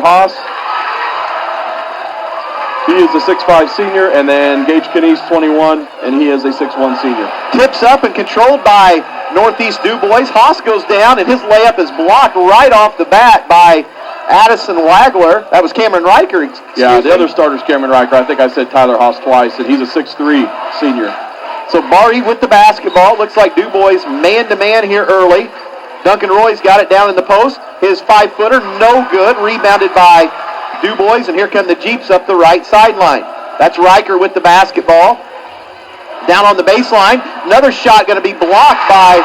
Haas. He is a 6'5 senior, and then Gage Kinney's 21, and he is a 6'1 senior. Tips up and controlled by Northeast Dubois. Haas goes down, and his layup is blocked right off the bat by Addison Wagler. That was Cameron Riker. Yeah, the other starter's Cameron Riker. I think I said Tyler Haas twice, and he's a 6'3 senior. So Barr-Reeve with the basketball. Looks like Dubois man-to-man here early. Duncan Roy's got it down in the post. His 5-footer, no good. Rebounded by Dubois, and here come the Jeeps up the right sideline. That's Riker with the basketball. Down on the baseline. Another shot going to be blocked by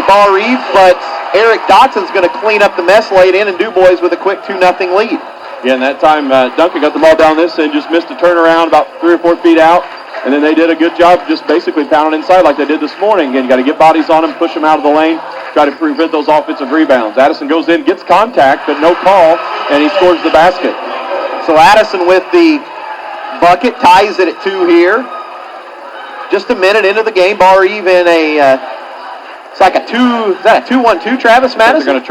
Barr-Reeve, but Eric Dotson's going to clean up the mess late in, and Dubois with a quick 2-0 lead. Yeah, and that time Duncan got the ball down this and just missed a turnaround about 3 or 4 feet out. And then they did a good job just basically pounding inside like they did this morning. Again, you got to get bodies on them, push them out of the lane, try to prevent those offensive rebounds. Addison goes in, gets contact, but no call, and he scores the basket. So Addison with the bucket, ties it at 2 here. Just a minute into the game, Barr-Reeve in a, it's like a 2, is that a 2-1-2, Travis Madison? They're going to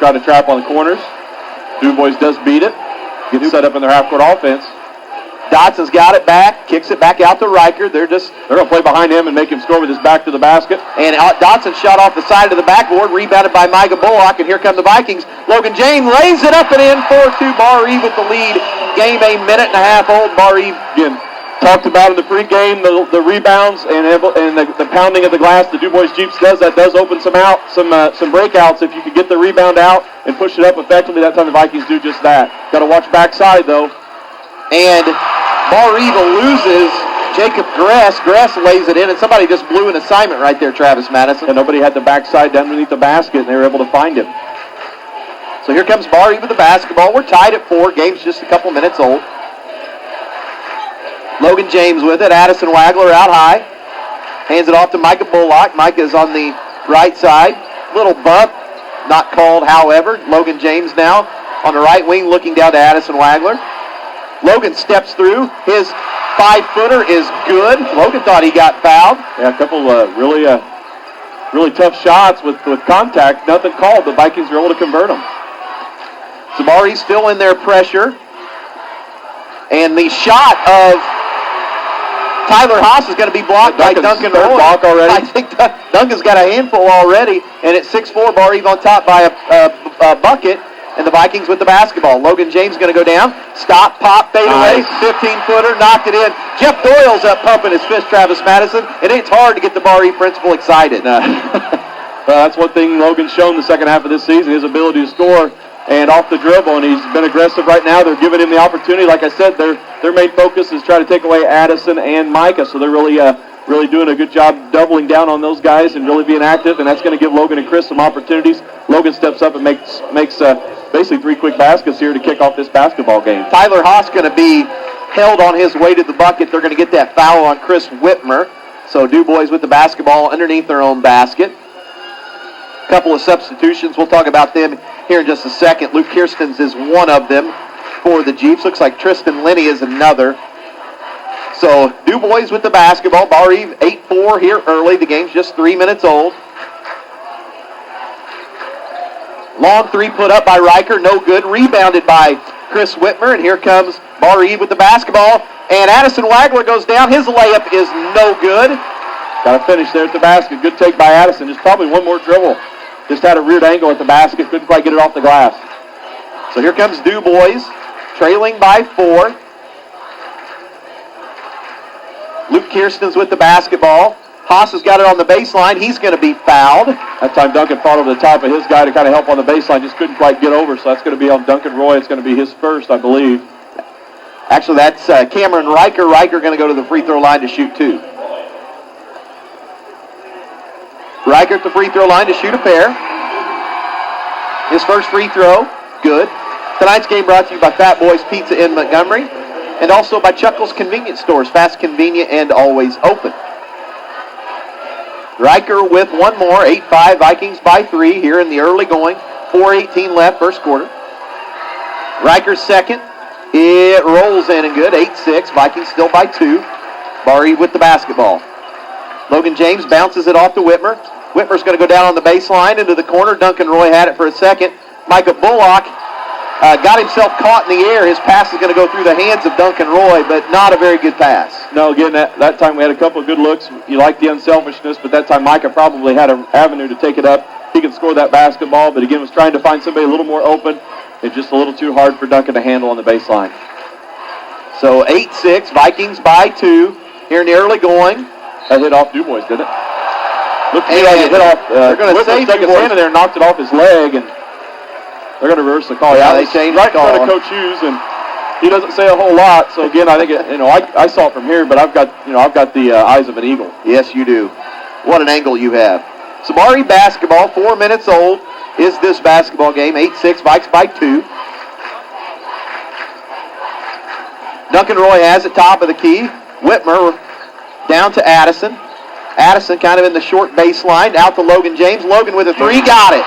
try to trap on the corners. Dubois does beat it, gets set up in their half-court offense. Dotson's got it back, kicks it back out to Riker. They're going to play behind him and make him score with his back to the basket. And Dotson shot off the side of the backboard, rebounded by Micah Bullock, and here come the Vikings. Logan James lays it up and in, 4-2, Barr-Reeve with the lead. Game a minute and a half old. Barr-Reeve again talked about in the pregame the rebounds and the pounding of the glass. The Dubois Jeeps does open some breakouts. If you could get the rebound out and push it up effectively, that time the Vikings do just that. Got to watch backside though. And Barr-Reeve loses Jacob Gress. Gress lays it in, and somebody just blew an assignment right there, Travis Madison. And nobody had the backside down underneath the basket, and they were able to find him. So here comes Barr-Reeve with the basketball. We're tied at 4. Game's just a couple minutes old. Logan James with it. Addison Wagler out high. Hands it off to Micah Bullock. Micah is on the right side. Little bump, not called, however. Logan James now on the right wing looking down to Addison Wagler. Logan steps through. His 5-footer is good. Logan thought he got fouled. Yeah, a couple really tough shots with contact. Nothing called. The Vikings were able to convert them. Zamari's still in there, pressure. And the shot of Tyler Haas is going to be blocked by Duncan Roy. Block already. I think Duncan's got a handful already. And at 6'4", Barr-Reeve on top by a bucket. And the Vikings with the basketball. Logan James going to go down. Stop, pop, fade away. 15-footer, knocked it in. Jeff Doyle's up pumping his fist, Travis Madison. And it's hard to get the Barr-Reeve principal excited. That's one thing Logan's shown the second half of this season, his ability to score and off the dribble. And he's been aggressive right now. They're giving him the opportunity. Like I said, their main focus is try to take away Addison and Micah. So they're really doing a good job doubling down on those guys and really being active. And that's going to give Logan and Chris some opportunities. Logan steps up and makes basically 3 quick baskets here to kick off this basketball game. Tyler Haas going to be held on his way to the bucket. They're going to get that foul on Chris Whitmer. So Dubois with the basketball underneath their own basket. Couple of substitutions. We'll talk about them here in just a second. Luke Kirstens is one of them for the Jeeps. Looks like Tristan Linney is another. So Dubois with the basketball. Barr-Reeve 8-4 here early. The game's just 3 minutes old. Long 3 put up by Riker, no good. Rebounded by Chris Whitmer, and here comes Barr-Reeve with the basketball. And Addison Wagler goes down. His layup is no good. Got to finish there at the basket. Good take by Addison. Just probably one more dribble. Just had a reared angle at the basket. Couldn't quite get it off the glass. So here comes Dubois, trailing by 4. Luke Kirstens with the basketball. Haas has got it on the baseline. He's going to be fouled. That time Duncan fought over the top of his guy to kind of help on the baseline. Just couldn't quite get over, so that's going to be on Duncan Roy. It's going to be his first, I believe. Actually, that's Cameron Riker. Riker going to go to the free throw line to shoot 2. Riker at the free throw line to shoot a pair. His first free throw, good. Tonight's game brought to you by Fat Boys Pizza in Montgomery and also by Chuckles Convenience Stores, fast, convenient, and always open. Riker with one more, 8-5, Vikings by 3 here in the early going. 4:18 left, first quarter. Riker's second. It rolls in and good, 8-6, Vikings still by 2. Barr-Reeve with the basketball. Logan James bounces it off to Whitmer. Whitmer's going to go down on the baseline into the corner. Duncan Roy had it for a second. Micah Bullock got himself caught in the air. His pass is going to go through the hands of Duncan Roy, but not a very good pass. No, again, that time we had a couple of good looks. You like the unselfishness, but that time Micah probably had an avenue to take it up. He could score that basketball, but again was trying to find somebody a little more open. It's just a little too hard for Duncan to handle on the baseline. So 8-6, Vikings by 2 here in the early going. That hit off Dubois, didn't it? Looked to me And like it hit off. they're going to Whitmer save stuck his Dubois. hand in there and knocked it off his leg, and they're going to reverse the call. Yeah, It they was changed right the in front call. of Coach Hughes, and he doesn't say a whole lot. So again, I think I saw it from here, but I've got the eyes of an eagle. Yes, you do. What an angle you have. So Barr-Reeve basketball, 4 minutes old is this basketball game. 8-6, Vikes by 2. Duncan Roy has it top of the key. Whitmer down to Addison. Addison kind of in the short baseline. Out to Logan James. Logan with a three. Got it.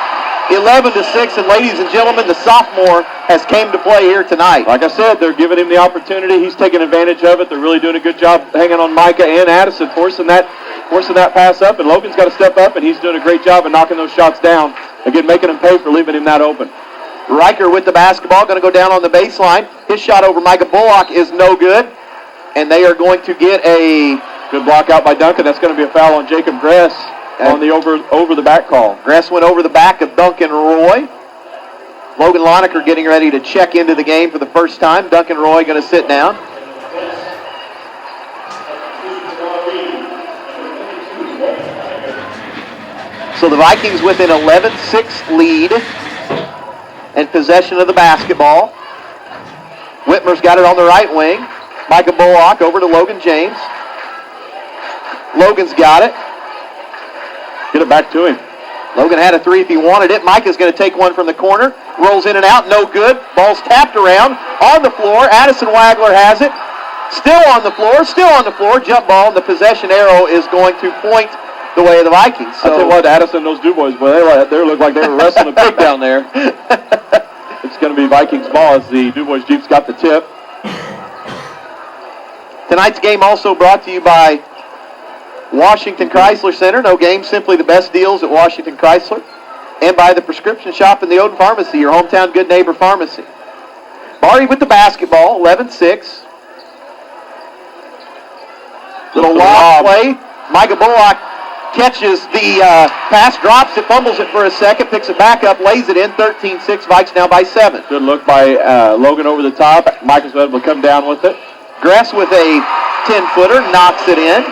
11-6. And ladies and gentlemen, the sophomore has came to play here tonight. Like I said, they're giving him the opportunity. He's taking advantage of it. They're really doing a good job hanging on Micah and Addison, forcing that pass up. And Logan's got to step up, and he's doing a great job of knocking those shots down. Again, making him pay for leaving him that open. Riker with the basketball, going to go down on the baseline. His shot over Micah Bullock is no good. And they are going to get a good block out by Duncan. That's going to be a foul on Jacob Gress on the over the back call. Gress went over the back of Duncan Roy. Logan Lonecker getting ready to check into the game for the first time. Duncan Roy going to sit down. So the Vikings with an 11-6 lead and possession of the basketball. Whitmer's got it on the right wing. Micah Bullock over to Logan James. Logan's got it. Get it back to him. Logan had a three if he wanted it. Micah's going to take one from the corner. Rolls in and out, no good. Ball's tapped around on the floor. Addison Wagler has it. Still on the floor. Jump ball, and the possession arrow is going to point the way of the Vikings. So, I tell you what, Addison, those Dubois, boy, they look like they were wrestling a pig down there. It's going to be Vikings ball as the Dubois Jeeps got the tip. Tonight's game also brought to you by Washington Chrysler Center. No game, simply the best deals at Washington Chrysler. And by the prescription shop in the Odin Pharmacy, your hometown good neighbor pharmacy. Barr-Reeve with the basketball, 11-6. Little lob play. Micah Bullock catches the pass, drops it, fumbles it for a second, picks it back up, lays it in. 13-6, Vikes now by 7. Good look by Logan over the top. Micah's able to come down with it. Gress with a 10-footer, knocks it in.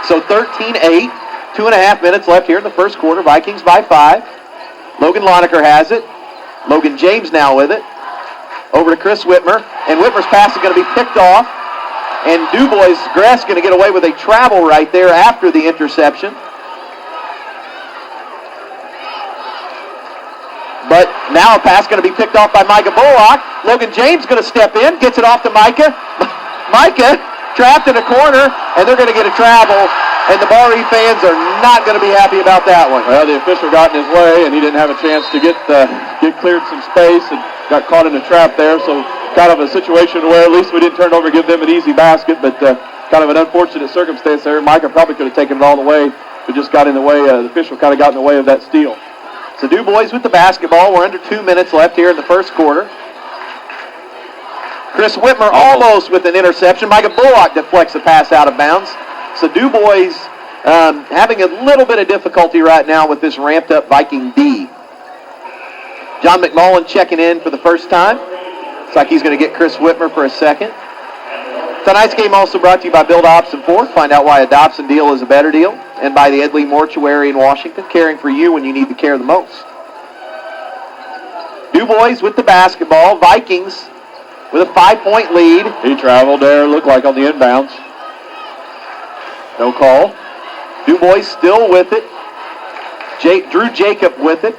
So 13-8, 2.5 minutes left here in the first quarter. Vikings by 5. Logan Lonecker has it. Logan James now with it. Over to Chris Whitmer. And Whitmer's pass is going to be picked off. And Dubois Gress going to get away with a travel right there after the interception. But now a pass going to be picked off by Micah Bullock. Logan James going to step in, gets it off to Micah. Micah trapped in a corner, and they're going to get a travel. And the Barr-Reeve fans are not going to be happy about that one. Well, the official got in his way, and he didn't have a chance to get cleared some space and got caught in a trap there. So kind of a situation where at least we didn't turn over and give them an easy basket, but kind of an unfortunate circumstance there. Micah probably could have taken it all the way, but just got in the way. The official kind of got in the way of that steal. So Dubois with the basketball. We're under 2 minutes left here in the first quarter. Chris Whitmer almost with an interception. Micah Bullock deflects the pass out of bounds. So Dubois having a little bit of difficulty right now with this ramped up Viking D. John McMullen checking in for the first time. Looks like he's going to get Chris Whitmer for a second. Tonight's game also brought to you by Bill Dobson Ford. Find out why a Dobson deal is a better deal. And by the Edley Mortuary in Washington, caring for you when you need the care the most. Dubois with the basketball. Vikings with a 5-point lead. He traveled there, looked like on the inbounds. No call. Dubois still with it. Drew Jacob with it.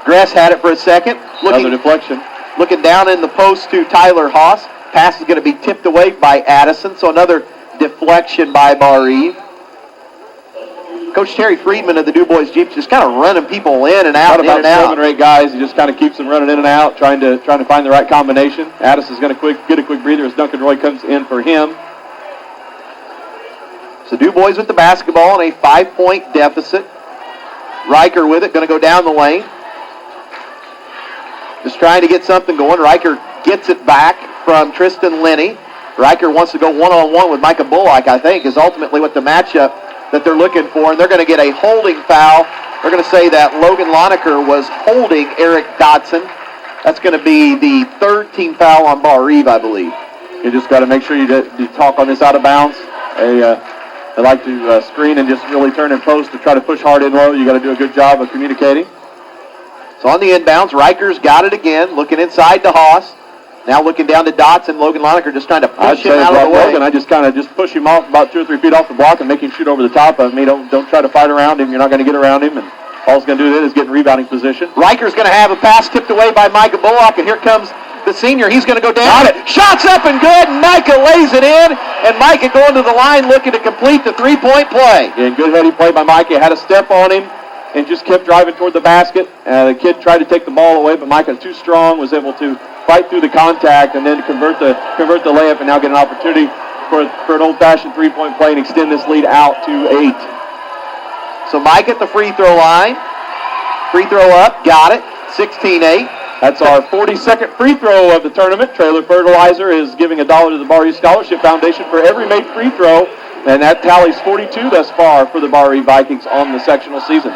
Gress had it for a second. Another deflection. Looking down in the post to Tyler Haas. Pass is going to be tipped away by Addison, so another deflection by Barr-Reeve. Coach Terry Friedman of the Dubois Jeeps just kind of running people in and out, About 7 or 8 guys. He just kind of keeps them running in and out, trying to find the right combination. Addison's going to get a quick breather as Duncan Roy comes in for him. So Dubois with the basketball in a 5-point deficit. Riker with it, going to go down the lane. Just trying to get something going. Riker gets it back from Tristan Lenny. Riker wants to go one-on-one with Micah Bullock, I think, is ultimately what the matchup that they're looking for. And they're going to get a holding foul. They're going to say that Logan Lonecker was holding Eric Dodson. That's going to be the third team foul on Barr-Reeve, I believe. You just got to make sure you talk on this out of bounds. They like to screen and just really turn in post to try to push hard in low. You got to do a good job of communicating. So on the inbounds, Riker's got it again, looking inside to Haas. Now looking down to Dotson. Logan Lonecker just trying to push him out of the way. Logan, I just kind of push him off about 2 or 3 feet off the block and make him shoot over the top of me. Don't try to fight around him. You're not going to get around him. And all he's going to do then is get in rebounding position. Riker's going to have a pass tipped away by Micah Bullock, and here comes the senior. He's going to go down. Got it. Shots up and good. Micah lays it in, and Micah going to the line looking to complete the three-point play. And good heady play by Micah. Had a step on him and just kept driving toward the basket. The kid tried to take the ball away, but Micah too strong, was able to fight through the contact and then convert the layup, and now get an opportunity for an old-fashioned three-point play and extend this lead out to 8. So Micah at the free throw line. Free throw up, got it. 16-8. That's our 42nd free throw of the tournament. Trailer Fertilizer is giving $1 to the Barr-Reeve Scholarship Foundation for every made free throw, and that tallies 42 thus far for the Barr-Reeve Vikings on the sectional season.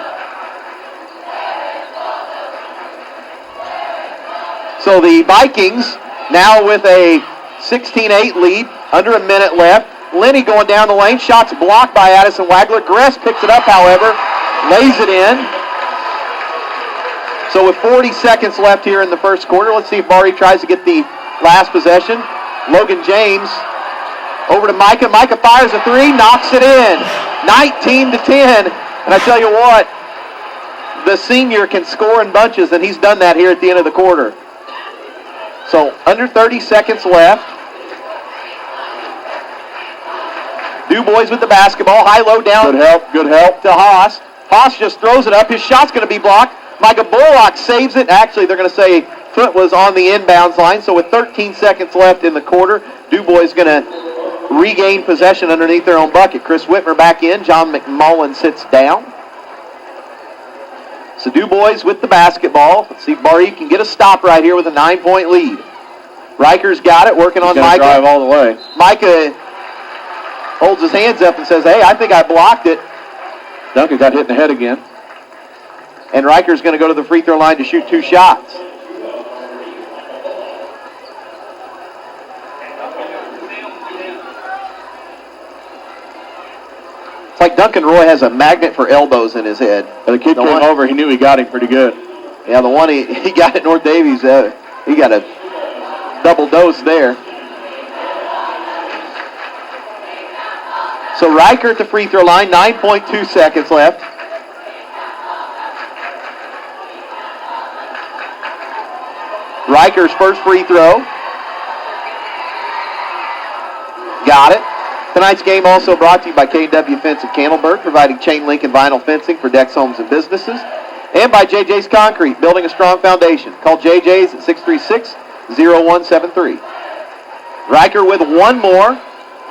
So the Vikings now with a 16-8 lead, under a minute left. Lenny going down the lane, shots blocked by Addison Wagler. Gress picks it up, however, lays it in. So with 40 seconds left here in the first quarter, let's see if Barr-Reeve tries to get the last possession. Logan James over to Micah. Micah fires a three, knocks it in. 19-10. And I tell you what, the senior can score in bunches, and he's done that here at the end of the quarter. So under 30 seconds left. Dubois with the basketball. High-low down. Good help to Haas. Haas just throws it up. His shot's going to be blocked. Micah Bullock saves it. Actually, they're going to say foot was on the inbounds line. So with 13 seconds left in the quarter, Dubois is going to regain possession underneath their own bucket. Chris Whitmer back in. John McMullen sits down. So Dubois with the basketball. Let's see if Barr-Reeve can get a stop right here with a 9-point lead. Riker's got it, working on Micah. Drive all the way. Micah holds his hands up and says, hey, I think I blocked it. Duncan got hit in the head again. And Riker's going to go to the free throw line to shoot 2 shots. It's like Duncan Roy has a magnet for elbows in his head. The kid came over, he knew he got him pretty good. Yeah, the one he got at North Davies, he got a double dose there. So Riker at the free throw line, 9.2 seconds left. Riker's first free throw. Got it. Tonight's game also brought to you by K&W Fence of Campbellburg, providing chain link and vinyl fencing for decks, homes, and businesses. And by JJ's Concrete, building a strong foundation. Call JJ's at 636-0173. Riker with one more.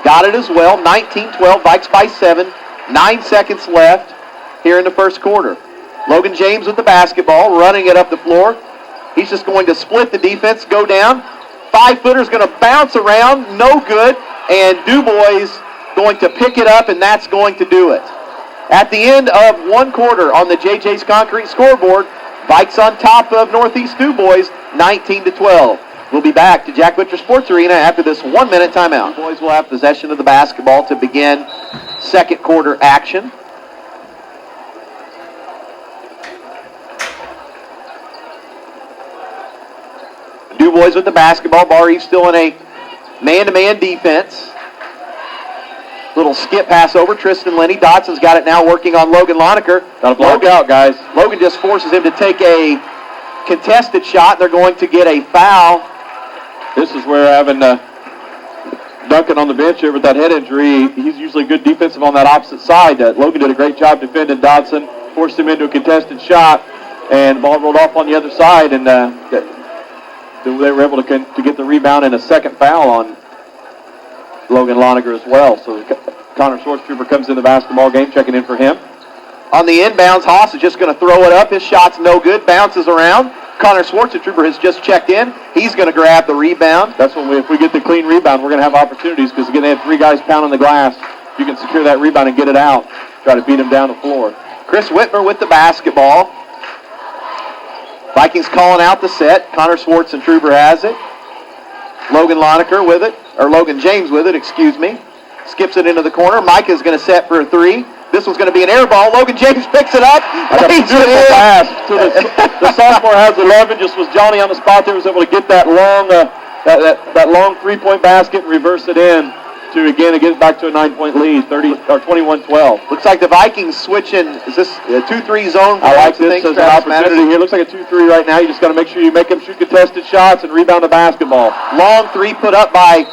Got it as well. 19-12, Vikes by 7. 9 seconds left here in the first quarter. Logan James with the basketball, running it up the floor. He's just going to split the defense, go down. 5-footer's going to bounce around, no good. And Dubois going to pick it up, and that's going to do it. At the end of one quarter on the JJ's Concrete scoreboard, Vikes on top of Northeast Dubois, 19-12. We'll be back to Jack Butcher Sports Arena after this 1-minute timeout. Dubois will have possession of the basketball to begin second quarter action. Dubois with the basketball. Barr-Reeve still in a man-to-man defense. Little skip pass over. Tristan Lenny. Dodson's got it now, working on Logan Lonecker. Got to block out, guys. Logan just forces him to take a contested shot. They're going to get a foul. This is where having Duncan on the bench here with that head injury, he's usually good defensive on that opposite side. Logan did a great job defending Dodson, forced him into a contested shot, and the ball rolled off on the other side, and they were able to get the rebound and a second foul on Logan Lonecker as well. So Connor Swartztrooper comes in the basketball game, checking in for him. On the inbounds, Haas is just going to throw it up. His shot's no good, bounces around. Connor Schwarzentrooper has just checked in. He's going to grab the rebound. That's when if we get the clean rebound, we're going to have opportunities because, again, they have 3 guys pounding the glass. You can secure that rebound and get it out. Try to beat him down the floor. Chris Whitmer with the basketball. Vikings calling out the set. Connor Schwarzentrooper has it. Logan Loneker with it, or Logan James with it, excuse me. Skips it into the corner. Micah's going to set for a 3. This one's going to be an air ball. Logan James picks it up. That's a beautiful pass. So the sophomore has 11. Just was Johnny on the spot there. Was able to get that long, that long 3-point basket and reverse it in to again get it back to a 9-point lead, 21-12. Looks like the Vikings switching. Is this a 2-3 zone? I like this as an opportunity here. Looks like a 2-3 right now. You just got to make sure you make them shoot contested shots and rebound the basketball. Long 3 put up by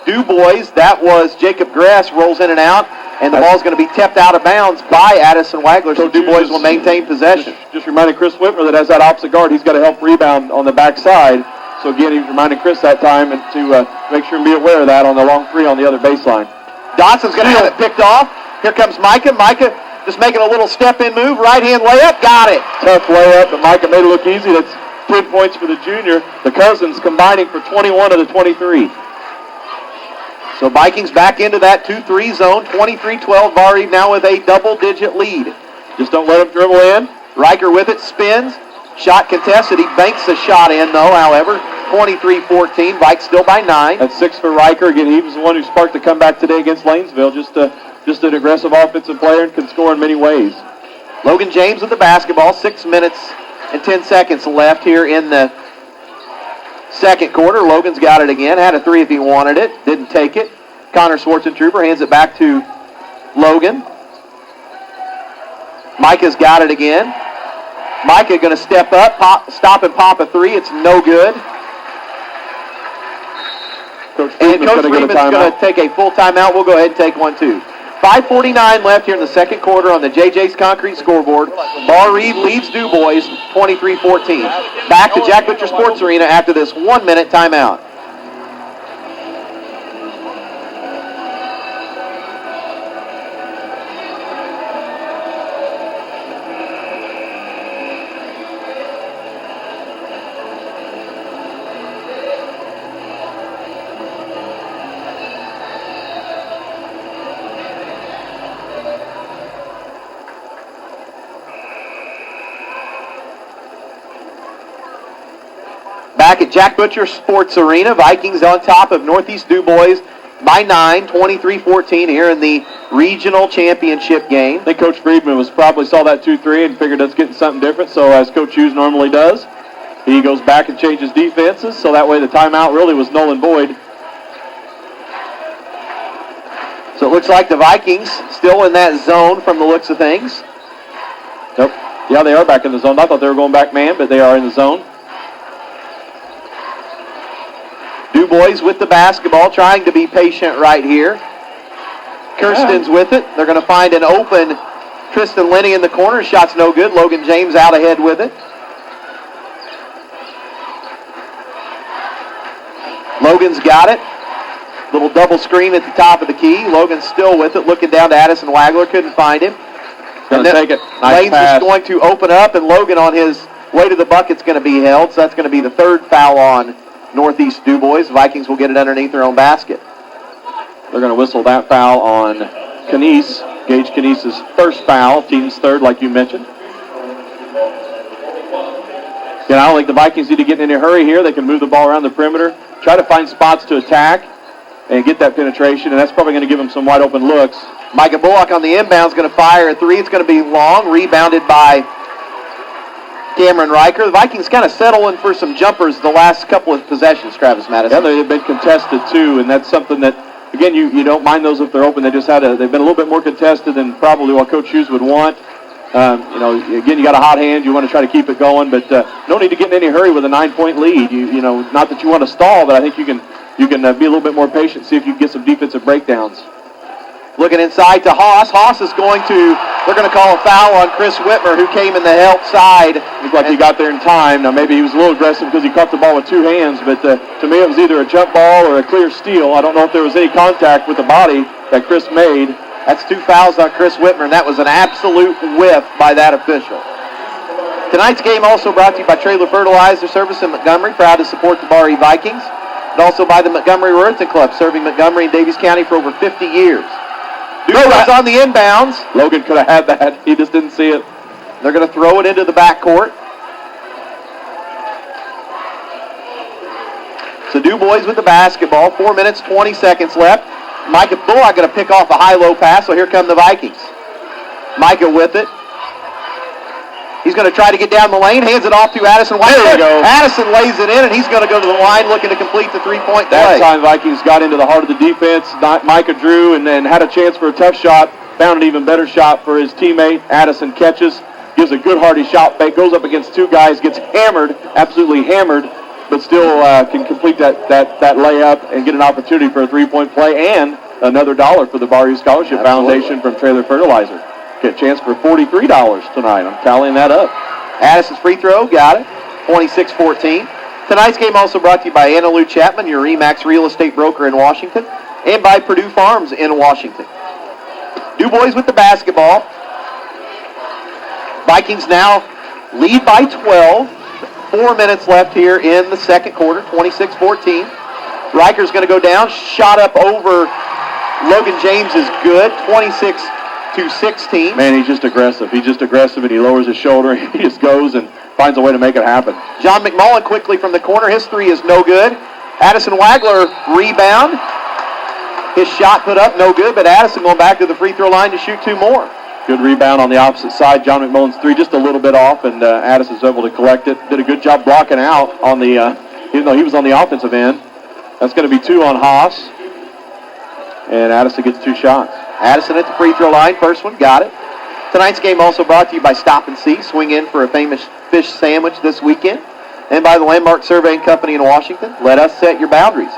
Dubois. That was Jacob Gress, rolls in and out. And the ball's going to be tipped out of bounds by Addison Wagler, so Dubois will maintain possession. Just reminding Chris Whitmer that as that opposite guard, he's got to help rebound on the backside. So again, he's reminding Chris that time and to make sure and be aware of that on the long 3 on the other baseline. Dotson's going to have it picked off. Here comes Micah. Micah just making a little step-in move. Right-hand layup. Got it. Tough layup, but Micah made it look easy. That's 10 points for the junior. The Cousins combining for 21 of the 23. So Vikings back into that 2-3 zone. 23-12. Barr-Reeve now with a double-digit lead. Just don't let him dribble in. Riker with it. Spins. Shot contested. He banks a shot in, though, however. 23-14. Vikes still by 9. That's 6 for Riker. Again, he was the one who sparked the comeback today against Lanesville. Just an aggressive offensive player and can score in many ways. Logan James with the basketball. 6 minutes and 10 seconds left here in the second quarter. Logan's got it again. Had a 3 if he wanted it. Didn't take it. Connor Schwarzentrooper hands it back to Logan. Micah's got it again. Micah going to step up, stop and pop a 3. It's no good. Coach Freeman's going to take a full timeout. We'll go ahead and take one, too. 5:49 left here in the second quarter on the JJ's Concrete scoreboard. Barr-Reeve leads Dubois 23-14. Back to Jack Butcher Sports Arena after this 1-minute timeout. Back at Jack Butcher Sports Arena, Vikings on top of Northeast Dubois by 9, 23-14 here in the regional championship game. I think Coach Friedman probably saw that 2-3 and figured that's getting something different. So as Coach Hughes normally does, he goes back and changes defenses. So that way the timeout really was null and void. So it looks like the Vikings still in that zone from the looks of things. Nope. Yeah, they are back in the zone. I thought they were going back man, but they are in the zone. Dubois with the basketball, trying to be patient right here. Kirsten's with it. They're going to find an open Tristan Linney in the corner. Shot's no good. Logan James out ahead with it. Logan's got it. Little double screen at the top of the key. Logan's still with it, looking down to Addison Wagler. Couldn't find him. Going to take it. Nice Lanes pass. is going to open up, and Logan on his way to the bucket's going to be held. So that's going to be the third foul on Northeast Dubois. Vikings will get it underneath their own basket. They're going to whistle that foul on Canese. Gage Canese's first foul, team's third, like you mentioned. Yeah, I don't think the Vikings need to get in any hurry here. They can move the ball around the perimeter, try to find spots to attack, and get that penetration, and that's probably going to give them some wide open looks. Micah Bullock on the inbound is going to fire a 3. It's going to be long, rebounded by Cameron Riker. The Vikings kind of settling for some jumpers the last couple of possessions, Travis Madison. Yeah, they've been contested too, and that's something that, again, you don't mind those if they're open. They've been a little bit more contested than probably what Coach Hughes would want. Again, you got a hot hand. You want to try to keep it going, but no need to get in any hurry with a 9-point lead. Not that you want to stall, but I think you can be a little bit more patient, see if you can get some defensive breakdowns. Looking inside to Haas. Haas is they're going to call a foul on Chris Whitmer, who came in the help side. Looked like he got there in time. Now, maybe he was a little aggressive because he caught the ball with 2 hands, but to me it was either a jump ball or a clear steal. I don't know if there was any contact with the body that Chris made. That's 2 fouls on Chris Whitmer, and that was an absolute whiff by that official. Tonight's game also brought to you by Trailer Fertilizer Service in Montgomery, proud to support the Barr-Reeve Vikings, and also by the Montgomery Ruritan Club, serving Montgomery and Davies County for over 50 years. Dubois on the inbounds. Logan could have had that. He just didn't see it. They're going to throw it into the backcourt. So Dubois with the basketball. 4 minutes, 20 seconds left. Micah Bullock going to pick off a high-low pass, so here come the Vikings. Micah with it. He's going to try to get down the lane, hands it off to Addison White. There we go. Addison lays it in, and he's going to go to the line looking to complete the three-point play. That time Vikings got into the heart of the defense. Micah drew and then had a chance for a tough shot. Found an even better shot for his teammate. Addison catches, gives a good hearty shot fake, goes up against two guys, gets hammered, absolutely hammered, but still can complete that layup and get an opportunity for a three-point play and another $1 for the Barr-Reeve Scholarship Foundation from Trailer Fertilizer. Get a chance for $43 tonight. I'm tallying that up. Addison's free throw, got it. 26-14. Tonight's game also brought to you by Anna Lou Chapman, your RE/MAX real estate broker in Washington, and by Purdue Farms in Washington. Dubois with the basketball. Vikings now lead by 12. 4 minutes left here in the second quarter, 26-14. Riker's going to go down. Shot up over Logan James is good, 26-16. Man, he's just aggressive. He's just aggressive, and he lowers his shoulder. He just goes and finds a way to make it happen. John McMullen quickly from the corner. His three is no good. Addison Wagler rebound. His shot put up, no good, but Addison going back to the free throw line to shoot two more. Good rebound on the opposite side. John McMullen's three just a little bit off, and Addison's able to collect it. Did a good job blocking out on the, even though he was on the offensive end. That's going to be two on Haas, and Addison gets two shots. Addison at the free throw line. First one, got it. Tonight's game also brought to you by Stop and See. Swing in for a famous fish sandwich this weekend. And by the Landmark Surveying Company in Washington. Let us set your boundaries.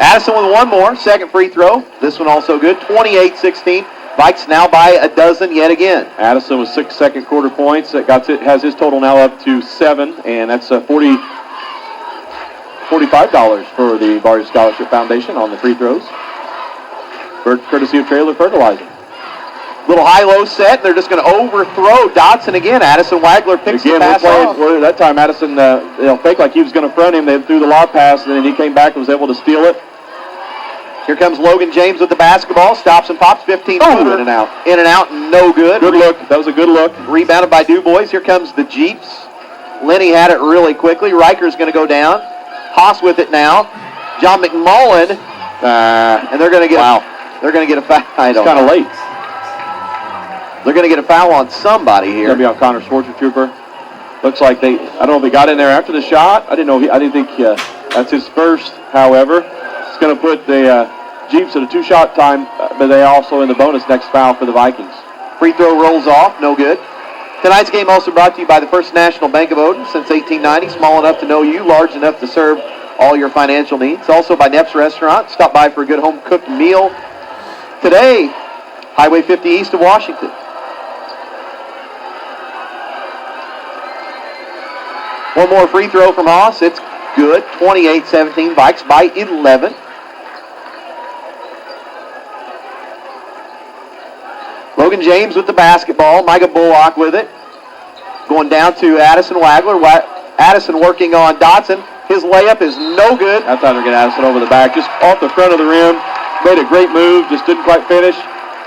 Addison with one more. Second free throw. This one also good. 28-16. Vikes now by a dozen yet again. Addison with 6 second quarter points. That has his total now up to 7, and that's $45 for the Barr-Reeve Scholarship Foundation on the free throws, courtesy of Trailer Fertilizer. Little high-low set. They're just going to overthrow Dotson again. Addison Wagler picks the pass off. That time Addison faked like he was going to front him. They threw the lob pass, and then he came back and was able to steal it. Here comes Logan James with the basketball. Stops and pops. 15-footer. In and out. In and out. No good. Good look. That was a good look. Rebounded by Dubois. Here comes the Jeeps. Lenny had it really quickly. Riker's going to go down. Haas with it now. John McMullen. And they're going to get they're going to get a foul. It's kind of late. They're going to get a foul on somebody here. It's going to be on Connor Schwarzer-Trooper. Looks like I don't know if he got in there after the shot. I didn't think that's his first, however. It's going to put the Jeeps at a 2-shot time, but they also in the bonus next foul for the Vikings. Free throw rolls off, no good. Tonight's game also brought to you by the First National Bank of Odin since 1890. Small enough to know you, large enough to serve all your financial needs. Also by Nepp's Restaurant. Stop by for a good home-cooked meal today. Highway 50 east of Washington. One more free throw from Haas. It's good. 28-17. Vikes by 11. Logan James with the basketball. Micah Bullock with it. Going down to Addison Wagler. Addison working on Dotson. His layup is no good. That time they're getting Addison over the back. Just off the front of the rim. Made a great move. Just didn't quite finish.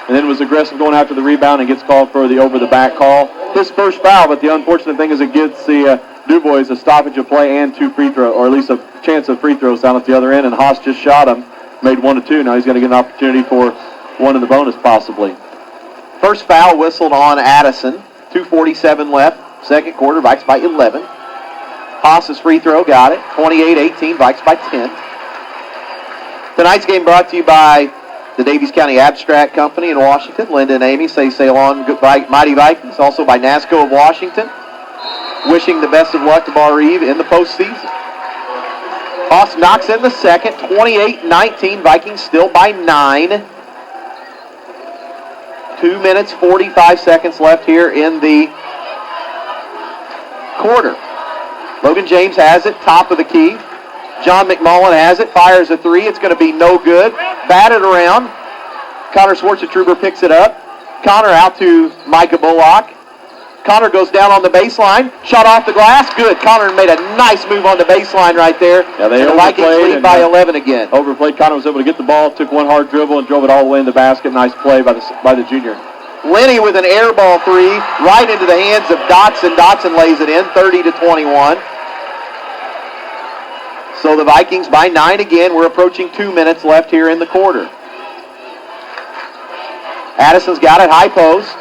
And then was aggressive going after the rebound and gets called for the over-the-back call. His first foul, but the unfortunate thing is it gets the Dubois a stoppage of play and 2 free throws, or at least a chance of free throws down at the other end, and Haas just shot him. Made 1 of 2. Now he's going to get an opportunity for 1 in the bonus possibly. First foul whistled on Addison. 2:47 left. Second quarter, Vikes by 11. Haas's free throw, got it. 28-18, Vikes by 10. Tonight's game brought to you by the Davies County Abstract Company in Washington. Linda and Amy say sail on, goodbye, Mighty Vikings. Also by NASCO of Washington. Wishing the best of luck to Barr-Reeve in the postseason. Haas knocks in the second. 28-19, Vikings still by 9. 2 minutes, 45 seconds left here in the quarter. Logan James has it, top of the key. John McMullen has it, fires a 3. It's going to be no good. Batted around. Connor Schwarzer-Trooper picks it up. Connor out to Micah Bullock. Connor goes down on the baseline. Shot off the glass. Good. Connor made a nice move on the baseline right there. Yeah, they and the Vikings overplayed lead by 11 again. Overplayed. Connor was able to get the ball, took one hard dribble, and drove it all the way in the basket. Nice play by the junior. Lenny with an air ball three right into the hands of Dotson. Dotson lays it in, 30-21. So the Vikings by 9 again. We're approaching 2 minutes left here in the quarter. Addison's got it, high post.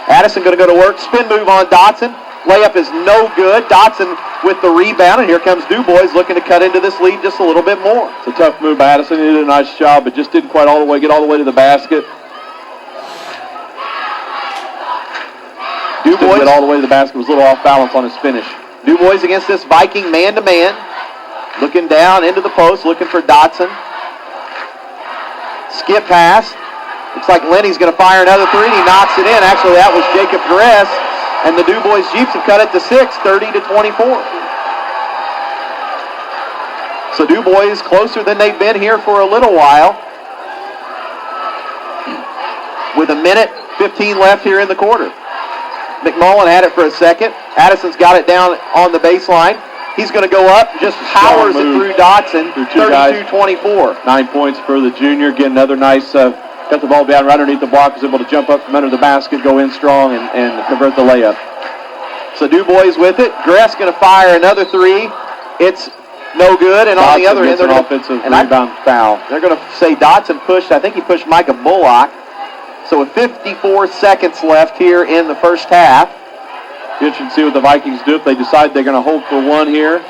Addison going to go to work. Spin move on Dotson. Layup is no good. Dotson with the rebound, and here comes Dubois looking to cut into this lead just a little bit more. It's a tough move by Addison. He did a nice job, but just didn't quite get all the way to the basket. Dubois get all the way to the basket. Was a little off balance on his finish. Dubois against this Viking man-to-man. Looking down into the post, looking for Dotson. Skip pass. Looks like Lenny's going to fire another three, and he knocks it in. Actually, that was Jacob Dress, and the Dubois Jeeps have cut it to 6, 30-24. So Dubois closer than they've been here for a little while. With a minute 15 left here in the quarter. McMullen had it for a second. Addison's got it down on the baseline. He's going to go up, just powers it through Dotson, 32-24. 9 points for the junior. Again, another nice, got the ball down right underneath the block, was able to jump up from under the basket, go in strong, and convert the layup. So Dubois with it. Gress going to fire another three. It's no good, and Dotson on the other end, they're going to offensive rebound foul. They're going to say Dotson pushed, I think he pushed Micah Bullock. So with 54 seconds left here in the first half. You should see what the Vikings do if they decide they're going to hold for one here.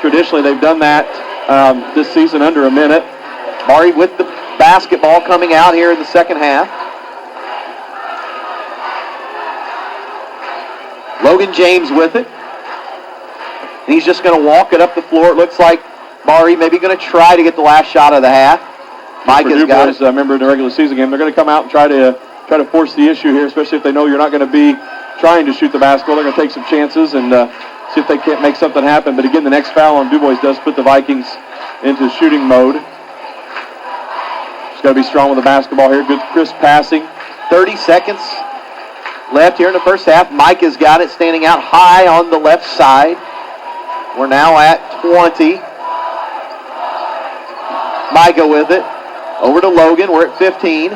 Traditionally, they've done that this season under a minute. Barr-Reeve with the basketball coming out here in the second half. Logan James with it. And he's just going to walk it up the floor. It looks like Barr-Reeve maybe going to try to get the last shot of the half. Mike has got it. I remember in the regular season game, they're going to come out and try to force the issue here, especially if they know you're not going to be trying to shoot the basketball. They're going to take some chances and see if they can't make something happen. But again, the next foul on Dubois does put the Vikings into shooting mode. Just got to be strong with the basketball here. Good crisp passing. 30 seconds left here in the first half. Mike has got it standing out high on the left side. We're now at 20. Micah with it. Over to Logan. We're at 15.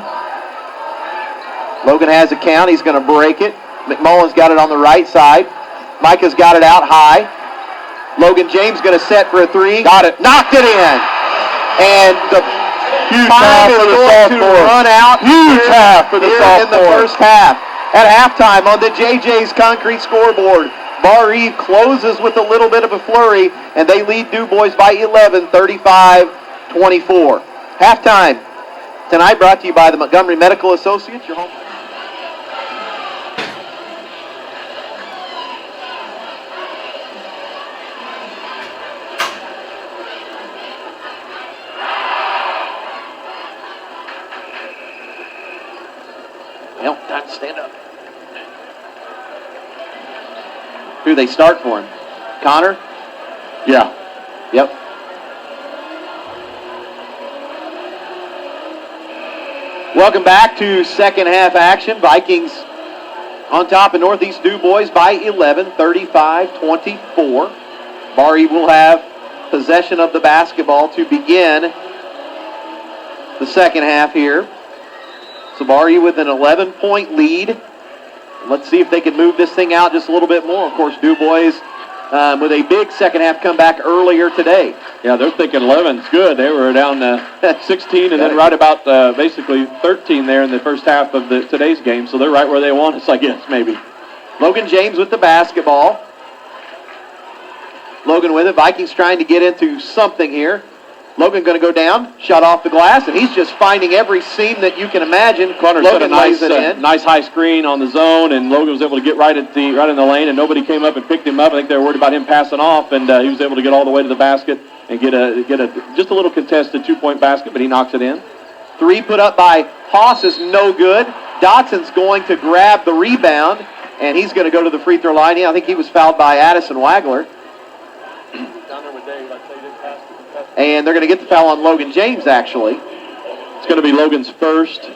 Logan has a count. He's going to break it. McMullen's got it on the right side. Micah's got it out high. Logan James going to set for a three. Got it. Knocked it in. And the huge time is going to run out. Huge half for the sophomore. In the first half. At halftime on the JJ's concrete scoreboard, Barr-Reeve closes with a little bit of a flurry, and they lead Dubois by 11, 35-24. Halftime tonight brought to you by the Montgomery Medical Associates. Your home. Well, time to stand up. Who they start for him? Connor? Yeah. Yep. Welcome back to second half action. Vikings on top of Northeast Dubois by 11, 35-24. Barr-Reeve will have possession of the basketball to begin the second half here. So Barr-Reeve with an 11-point lead. Let's see if they can move this thing out just a little bit more. Of course, Dubois with a big second half comeback earlier today. Yeah, they're thinking 11's good. They were down 16 and then right about basically 13 there in the first half of today's game. So they're right where they want us, I guess, maybe. Logan James with the basketball. Logan with it. Vikings trying to get into something here. Logan going to go down, shot off the glass, and he's just finding every seam that you can imagine. Logan set a nice high screen on the zone, and Logan was able to get right in the lane, and nobody came up and picked him up. I think they were worried about him passing off, and he was able to get all the way to the basket and get just a little contested 2-point basket, but he knocks it in. Three put up by Haas is no good. Dotson's going to grab the rebound, and he's going to go to the free throw line. I think he was fouled by Addison Wagler. Down there with Dave, I'd say he didn't pass it. And they're going to get the foul on Logan James, actually. It's going to be Logan's first.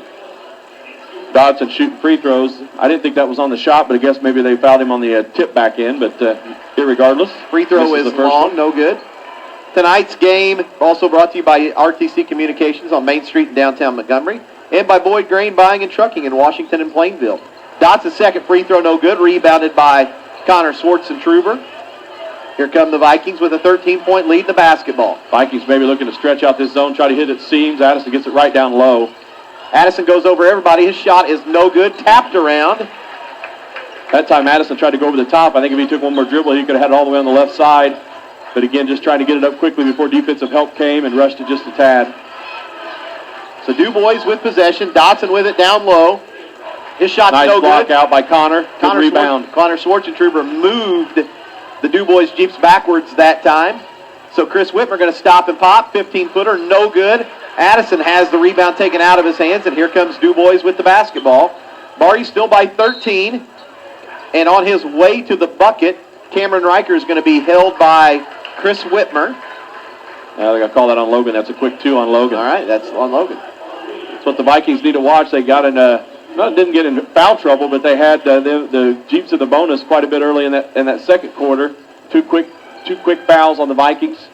Dodson shooting free throws. I didn't think that was on the shot, but I guess maybe they fouled him on the tip back end, but irregardless. Free throw is long, no good. Tonight's game also brought to you by RTC Communications on Main Street in downtown Montgomery and by Boyd Grain Buying and Trucking in Washington and Plainville. Dotson's second free throw, no good, rebounded by Connor Schwartzentruber. Here come the Vikings with a 13-point lead in the basketball. Vikings maybe looking to stretch out this zone, try to hit it seams. Addison gets it right down low. Addison goes over everybody. His shot is no good, tapped around. That time Addison tried to go over the top. I think if he took one more dribble, he could have had it all the way on the left side. But again, just trying to get it up quickly before defensive help came and rushed it just a tad. So Dubois with possession. Dotson with it down low. His shot's nice no block good. out by Connor. Good rebound. Connor Schwartzentruber moved the Dubois Jeeps backwards that time. So Chris Whitmer going to stop and pop. 15-footer, no good. Addison has the rebound taken out of his hands, and here comes Dubois with the basketball. Barr-Reeve still by 13. And on his way to the bucket, Cameron Riker is going to be held by Chris Whitmer. Now they got to call that on Logan. That's a quick 2 on Logan. All right, that's on Logan. That's what the Vikings need to watch. They got in didn't get in foul trouble, but they had the Jeeps of the bonus quite a bit early in that second quarter. Two quick fouls on the Vikings.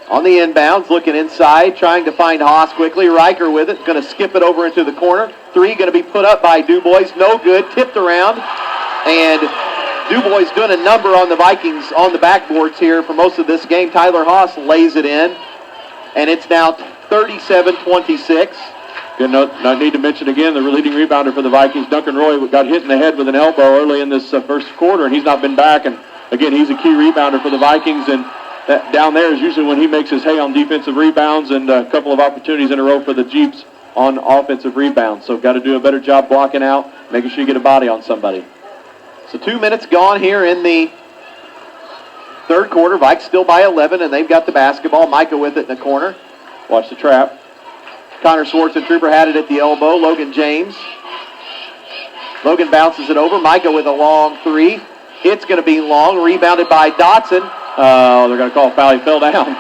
On the inbounds, looking inside, trying to find Haas quickly. Riker with it, going to skip it over into the corner. 3 going to be put up by Dubois. No good, tipped around. And Dubois doing a number on the Vikings on the backboards here for most of this game. Tyler Haas lays it in. And it's now 37-26. I need to mention again the leading rebounder for the Vikings, Duncan Roy, got hit in the head with an elbow early in this first quarter, and he's not been back. And again, he's a key rebounder for the Vikings, and that down there is usually when he makes his hay on defensive rebounds, and a couple of opportunities in a row for the Jeeps on offensive rebounds. So got to do a better job blocking out, making sure you get a body on somebody. So 2 minutes gone here in the third quarter. Vikes still by 11, and they've got the basketball. Micah with it in the corner. Watch the trap. Connor Schwartzentruber had it at the elbow. Logan James. Logan bounces it over. Micah with a long 3. It's going to be long. Rebounded by Dotson. Oh, they're going to call a foul. He fell down.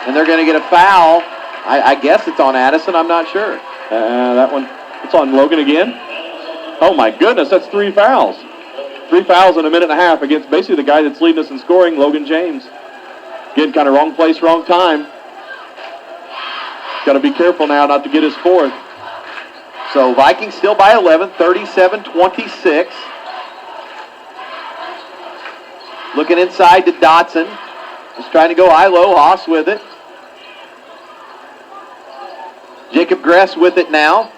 And they're going to get a foul. I guess it's on Addison. I'm not sure. That one, it's on Logan again. Oh, my goodness. That's 3 fouls. 3 fouls in a minute and a half against basically the guy that's leading us in scoring, Logan James. Again, kind of wrong place, wrong time. Got to be careful now not to get his 4th. So Vikings still by 11, 37-26. Looking inside to Dotson. Just trying to go high-low. Haas with it. Jacob Gress with it now.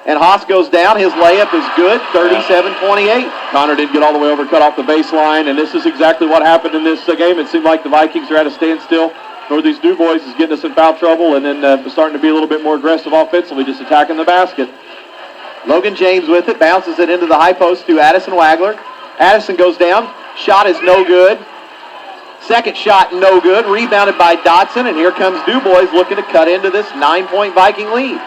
And Haas goes down. His layup is good, 37-28. Connor didn't get all the way over, cut off the baseline, and this is exactly what happened in this game. It seemed like the Vikings are at a standstill. Northeast Dubois is getting us in foul trouble, and then starting to be a little bit more aggressive offensively, just attacking the basket. Logan James with it, bounces it into the high post to Addison Wagler. Addison goes down. Shot is no good. Second shot, no good. Rebounded by Dotson, and here comes Dubois looking to cut into this 9-point Viking lead.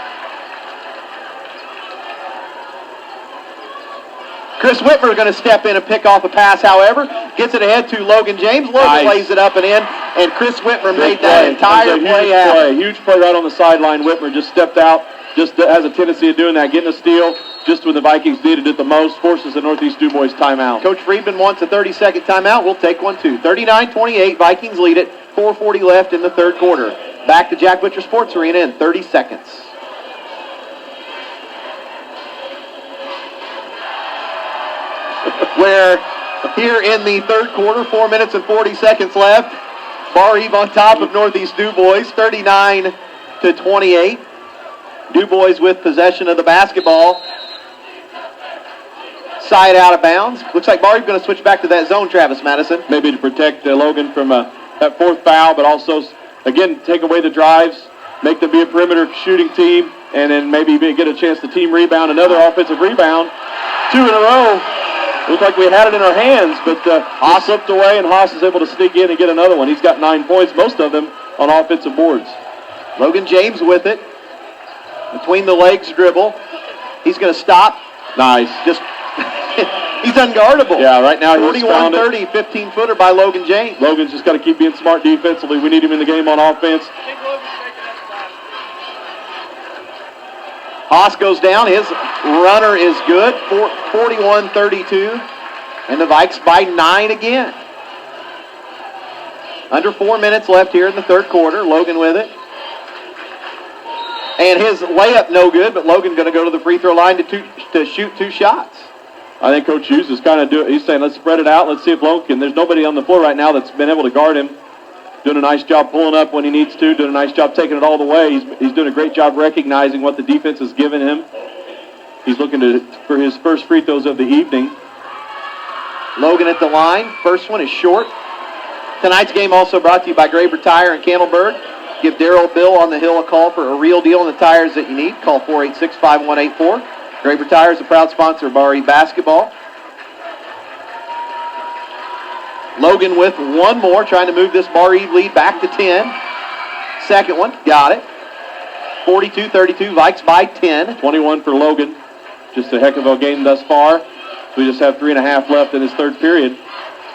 Chris Whitmer going to step in and pick off a pass, however. Gets it ahead to Logan James. Logan lays it up and in, and Chris Whitmer made that entire play happen. Huge play right on the sideline. Whitmer just stepped out, just has a tendency of doing that, getting a steal just when the Vikings needed it the most, forces the Northeast Dubois timeout. Coach Friedman wants a 30-second timeout. We'll take one too. 39-28, Vikings lead it. 4:40 left in the third quarter. Back to Jack Butcher Sports Arena in 30 seconds. Where here in the third quarter, 4 minutes and 40 seconds left. Barr-Reeve on top of Northeast Dubois, 39-28. Dubois with possession of the basketball. Side out of bounds. Looks like Barr-Reeve going to switch back to that zone, Travis Madison. Maybe to protect Logan from that 4th foul, but also, again, take away the drives, make them be a perimeter shooting team, and then maybe get a chance to team rebound, another offensive rebound. 2 in a row. Looked like we had it in our hands, but Haas slipped away, and Haas is able to sneak in and get another one. He's got 9 points, most of them on offensive boards. Logan James with it. Between the legs dribble. He's going to stop. Nice. Just he's unguardable. Yeah, right now he's found it. 41-30, 15-footer by Logan James. Logan's just got to keep being smart defensively. We need him in the game on offense. Haas goes down. His runner is good. 41-32. And the Vikes by 9 again. Under 4 minutes left here in the third quarter. Logan with it. And his layup no good, but Logan going to go to the free throw line to shoot 2 shots. I think Coach Hughes is kind of he's saying, let's spread it out. Let's see if Logan can. There's nobody on the floor right now that's been able to guard him. Doing a nice job pulling up when he needs to. Doing a nice job taking it all the way. He's doing a great job recognizing what the defense has given him. He's looking for his first free throws of the evening. Logan at the line. First one is short. Tonight's game also brought to you by Graber Tire and Candleberg. Give Darrell Bill on the Hill a call for a real deal on the tires that you need. Call 486-5184. Graber Tire is a proud sponsor of Barr-Reeve basketball. Logan with one more, trying to move this Barr-Reeve lead back to 10. Second one, got it. 42-32, Vikes by 10. 21 for Logan. Just a heck of a game thus far. So we just have 3.5 left in this third period.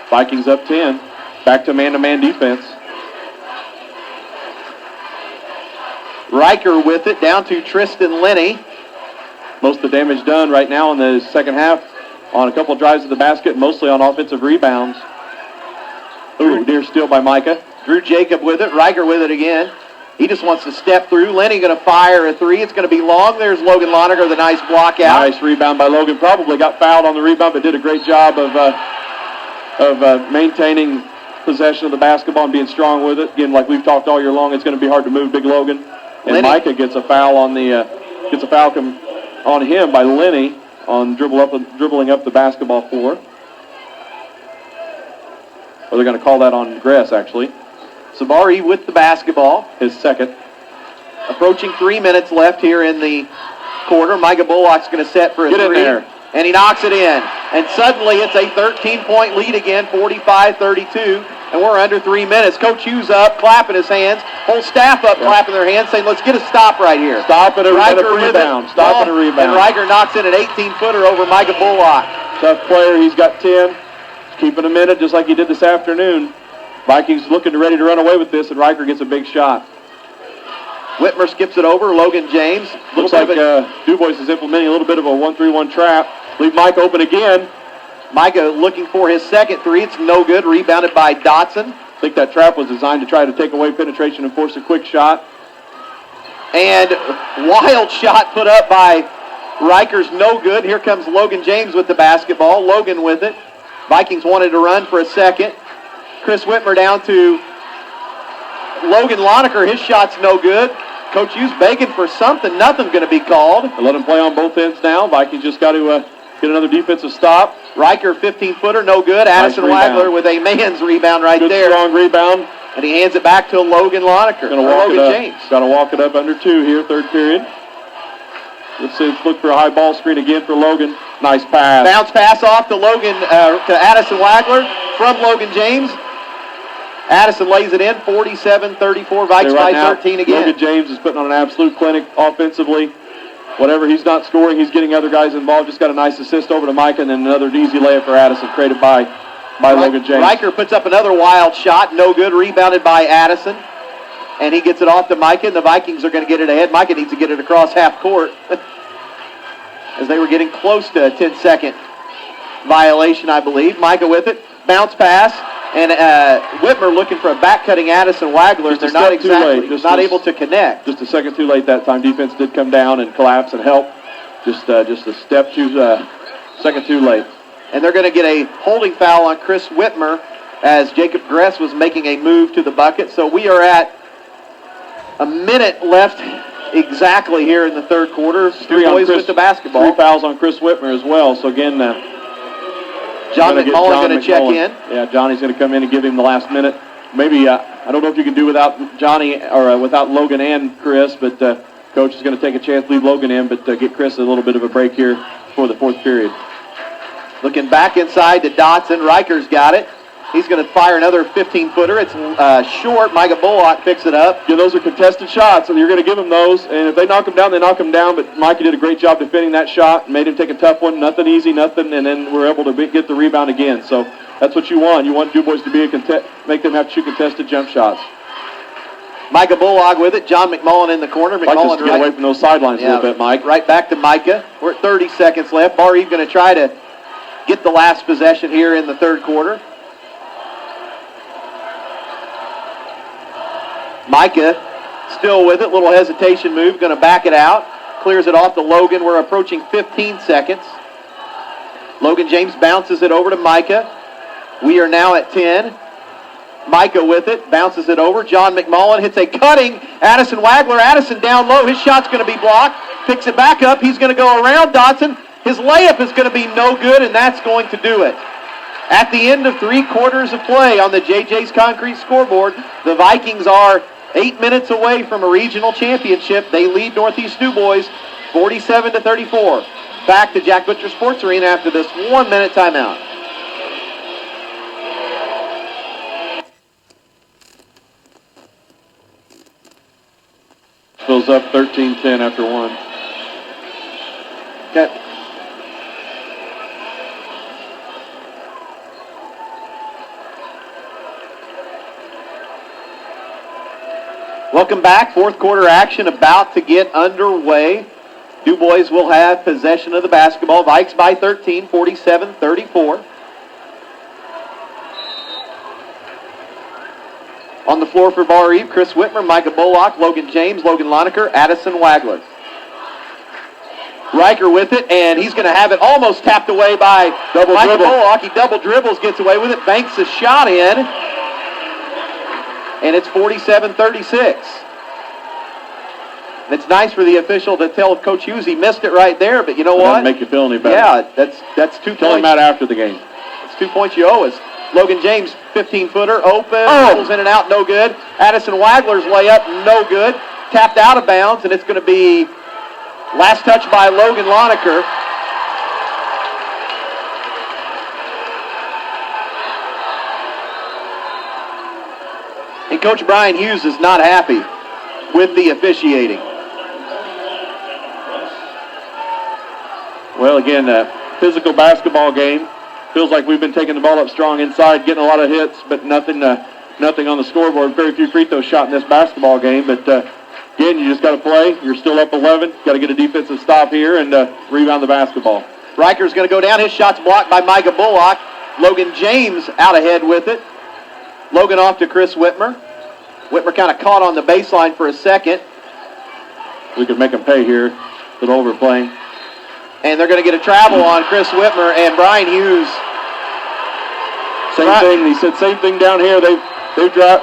Vikings up 10. Back to man-to-man defense. Riker with it, down to Tristan Lenny. Most of the damage done right now in the second half on a couple of drives to the basket, mostly on offensive rebounds. Ooh, near steal by Micah. Drew Jacob with it, Riker with it again. He just wants to step through. Lenny going to fire a 3. It's going to be long. There's Logan Lonergan with a nice block out. Nice rebound by Logan. Probably got fouled on the rebound, but did a great job of maintaining possession of the basketball and being strong with it. Again, like we've talked all year long, it's going to be hard to move Big Logan. And Lenny. Micah gets a foul on him by Lenny on dribbling up the basketball floor. Or they're going to call that on Gress, actually. Sabari with the basketball. His second. Approaching 3 minutes left here in the quarter. Micah Bullock's going to set for a 3. Get in there. And he knocks it in. And suddenly it's a 13-point lead again, 45-32. And we're under 3 minutes. Coach Hughes up, clapping his hands. Whole staff up, clapping their hands, saying, let's get a stop right here. Stop and a rebound. Stop and a rebound. And Riker knocks in an 18-footer over Micah Bullock. Tough player. He's got 10. Keeping a minute just like he did this afternoon. Vikings looking ready to run away with this, and Riker gets a big shot. Whitmer skips it over. Logan James. Looks like Dubois is implementing a little bit of a 1-3-1 trap. Leave Micah open again. Micah looking for his second 3. It's no good. Rebounded by Dotson. I think that trap was designed to try to take away penetration and force a quick shot. And wild shot put up by Riker's no good. Here comes Logan James with the basketball. Logan with it. Vikings wanted to run for a second. Chris Whitmer down to Logan Lonecker. His shot's no good. Coach Hughes begging for something. Nothing going to be called. They let him play on both ends now. Vikings just got to get another defensive stop. Riker, 15-footer, no good. Addison Wagler with a man's rebound right Good there. Strong rebound. And he hands it back to Logan Lonecker. Logan James. Got to walk it up under 2 here, third period. Let's look for a high ball screen again for Logan. Nice pass. Bounce pass off to Addison Wagler from Logan James. Addison lays it in, 47-34, Vikes by 13 again. Logan James is putting on an absolute clinic offensively. Whatever he's not scoring, he's getting other guys involved. Just got a nice assist over to Micah, and then another easy layup for Addison created by Logan James. Riker puts up another wild shot, no good, rebounded by Addison. And he gets it off to Micah, and the Vikings are going to get it ahead. Micah needs to get it across half court as they were getting close to a 10-second violation, I believe. Micah with it, bounce pass, and Whitmer looking for a back-cutting Addison Wagler. They're not able to connect. Just a second too late that time. Defense did come down and collapse and help. Just a second too late. And they're going to get a holding foul on Chris Whitmer as Jacob Gress was making a move to the bucket. So we are at a minute left exactly here in the third quarter. Dubois with the basketball. 3 fouls on Chris Whitmer as well. So again, John McMullen going to check in. Yeah, Johnny's going to come in and give him the last minute. Maybe, I don't know if you can do without Johnny or without Logan and Chris, but Coach is going to take a chance, leave Logan in, but get Chris a little bit of a break here for the fourth period. Looking back inside to Dotson. Riker's got it. He's going to fire another 15-footer. It's short. Micah Bullock picks it up. Yeah, those are contested shots, and you're going to give them those. And if they knock them down, they knock them down. But Micah did a great job defending that shot, made him take a tough one. Nothing easy, nothing. And then we're able to get the rebound again. So that's what you want. You want Dubois to be make them have to shoot contested jump shots. Micah Bullock with it. John McMullen in the corner. Like McMullen to get away from those sidelines a little bit, Mike. Right back to Micah. We're at 30 seconds left. Barr-Reeve going to try to get the last possession here in the third quarter. Micah still with it. Little hesitation move. Going to back it out. Clears it off to Logan. We're approaching 15 seconds. Logan James bounces it over to Micah. We are now at 10. Micah with it, bounces it over. John McMullen hits a cutting Addison Wagler. Addison down low. His shot's going to be blocked. Picks it back up. He's going to go around Dotson. His layup is going to be no good, and that's going to do it. At the end of 3 quarters of play on the JJ's Concrete scoreboard, the Vikings are 8 minutes away from a regional championship. They lead Northeast Dubois 47-34. Back to Jack Butcher Sports Arena after this 1-minute timeout. Fills up 13-10 after 1. Okay. Welcome back. Fourth quarter action about to get underway. Dubois will have possession of the basketball. Vikes by 13, 47-34. On the floor for Barr-Reeve, Chris Whitmer, Micah Bullock, Logan James, Logan Loneker, Addison Wagler. Riker with it, and he's going to have it almost tapped away by Micah Bullock. He double dribbles, gets away with it, banks a shot in, and it's 47-36. It's nice for the official to tell Coach Hughes he missed it right there, but you know what? Doesn't make you feel any better. Yeah, that's 2 points. Tell him out after the game. It's 2 points you owe us. Logan James, 15-footer, open, pulls in and out, no good. Addison Wagler's layup, no good. Tapped out of bounds, and it's going to be last touch by Logan Loneker. And Coach Brian Hughes is not happy with the officiating. Well, again, physical basketball game. Feels like we've been taking the ball up strong inside, getting a lot of hits, but nothing on the scoreboard. Very few free throws shot in this basketball game. But, again, you just got to play. You're still up 11. Got to get a defensive stop here and rebound the basketball. Riker's going to go down. His shot's blocked by Micah Bullock. Logan James out ahead with it. Logan off to Chris Whitmer. Whitmer kind of caught on the baseline for a second. We could make him pay here. A little overplaying. And they're going to get a travel on Chris Whitmer and Brian Hughes. Same thing. He said same thing down here. They've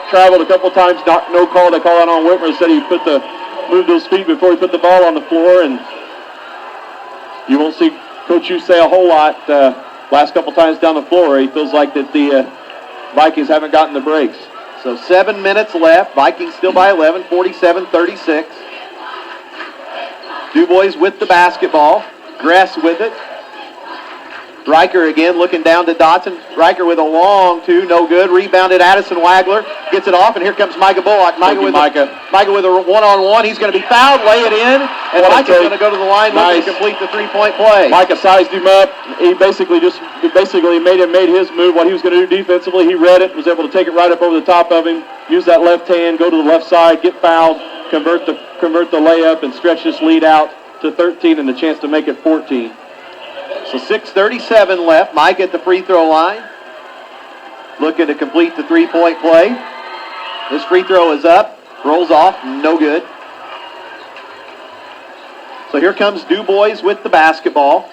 traveled a couple times. No call. They call out on Whitmer. Said he moved his feet before he put the ball on the floor. And you won't see Coach Hughes say a whole lot last couple times down the floor. He feels like that the Vikings haven't gotten the breaks. So 7 minutes left. Vikings still by 11, 47-36. Dubois with the basketball. Gress with it. Riker again looking down to Dotson. Riker with a long two, no good. Rebounded Addison Wagler. Gets it off, and here comes Micah Bullock. Micah with a one-on-one. He's going to be fouled, lay it in, and Micah's going to go to the line looking to complete the three-point play. Micah sized him up. He basically made his move. What he was going to do defensively, he read it, was able to take it right up over the top of him, use that left hand, go to the left side, get fouled, convert the layup, and stretch this lead out to 13 and a chance to make it 14. So 6:37 left. Mike at the free throw line. Looking to complete the three-point play. This free throw is up. Rolls off. No good. So here comes Dubois with the basketball.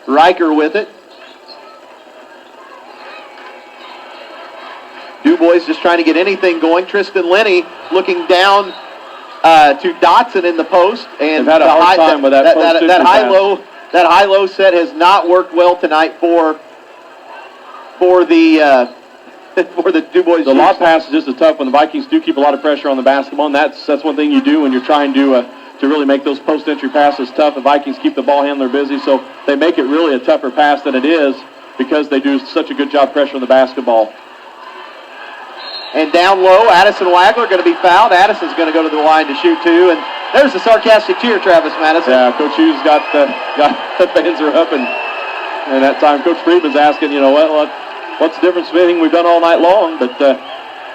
Riker with it. Dubois just trying to get anything going. Tristan Lenny looking down to Dotson in the post, and had a hard time with that high-low set has not worked well tonight for the Dubois. The lob pass is just a tough one. The Vikings do keep a lot of pressure on the basketball, and that's one thing you do when you're trying to really make those post-entry passes tough. The Vikings keep the ball handler busy, so they make it really a tougher pass than it is because they do such a good job pressuring the basketball. And down low, Addison Wagler going to be fouled. Addison's going to go to the line to shoot two. And there's the sarcastic cheer, Travis Madison. Yeah, Coach Hughes got the fans are up. And that time, Coach Friedman's asking, what's the difference between anything we've done all night long? But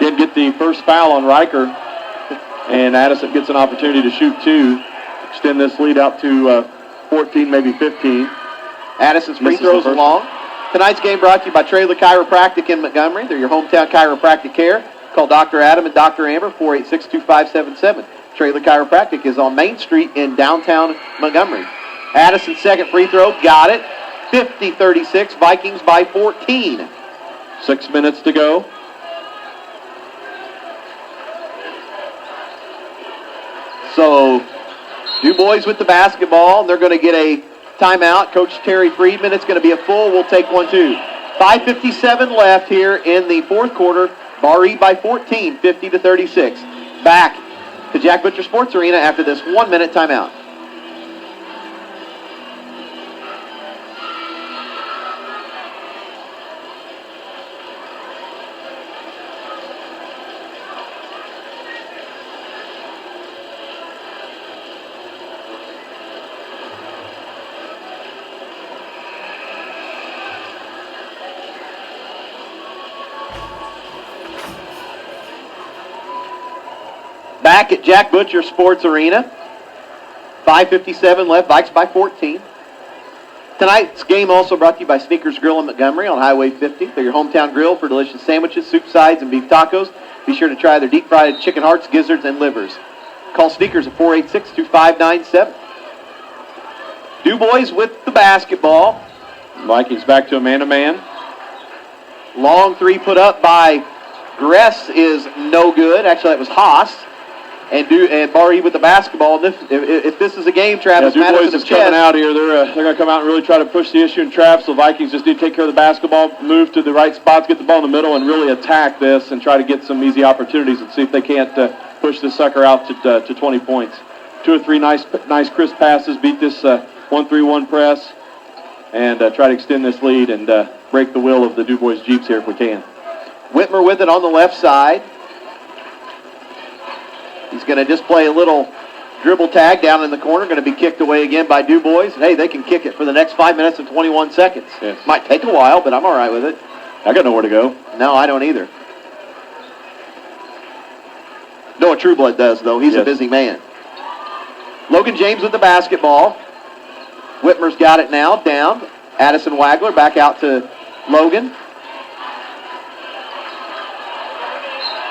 Did get the first foul on Riker, and Addison gets an opportunity to shoot 2, extend this lead out to 14, maybe 15. Addison's free throws long. Tonight's game brought to you by Trailer Chiropractic in Montgomery. They're your hometown chiropractic care. Call Dr. Adam and Dr. Amber, 486-2577. Trailer Chiropractic is on Main Street in downtown Montgomery. Addison's second free throw, got it. 50-36, Vikings by 14. 6 minutes to go. So, Dubois with the basketball. They're going to get a timeout. Coach Terry Friedman, it's going to be a full. We'll take one, too. 5:57 left here in the fourth quarter. Barr-Reeve by 14, 50-36. Back to Jack Butcher Sports Arena after this 1-minute timeout. Back at Jack Butcher Sports Arena. 5:57 left, Vikes by 14. Tonight's game also brought to you by Sneakers Grill in Montgomery on Highway 50. They're your hometown grill for delicious sandwiches, soup sides, and beef tacos. Be sure to try their deep-fried chicken hearts, gizzards, and livers. Call Sneakers at 486-2597. Dubois with the basketball. Vikings back to a man-to-man. Long three put up by Gress is no good. Actually, that was Haas. And Barr-Reeve with the basketball. And if this is a game, Travis, Dubois Madison is coming out here. They're going to come out and really try to push the issue and trap. So Vikings just need to take care of the basketball, move to the right spots, get the ball in the middle, and really attack this and try to get some easy opportunities and see if they can't push this sucker out to 20 points. 2 or 3 nice crisp passes, beat this 1-3-1 press, and try to extend this lead and break the will of the Dubois Jeeps here if we can. Whitmer with it on the left side. He's going to just play a little dribble tag down in the corner. Going to be kicked away again by Dubois. Hey, they can kick it for the next 5 minutes and 21 seconds. Yes. Might take a while, but I'm all right with it. I got nowhere to go. No, I don't either. Noah Trueblood does, though. He's a busy man. Logan James with the basketball. Whitmer's got it now, down. Addison Wagler back out to Logan.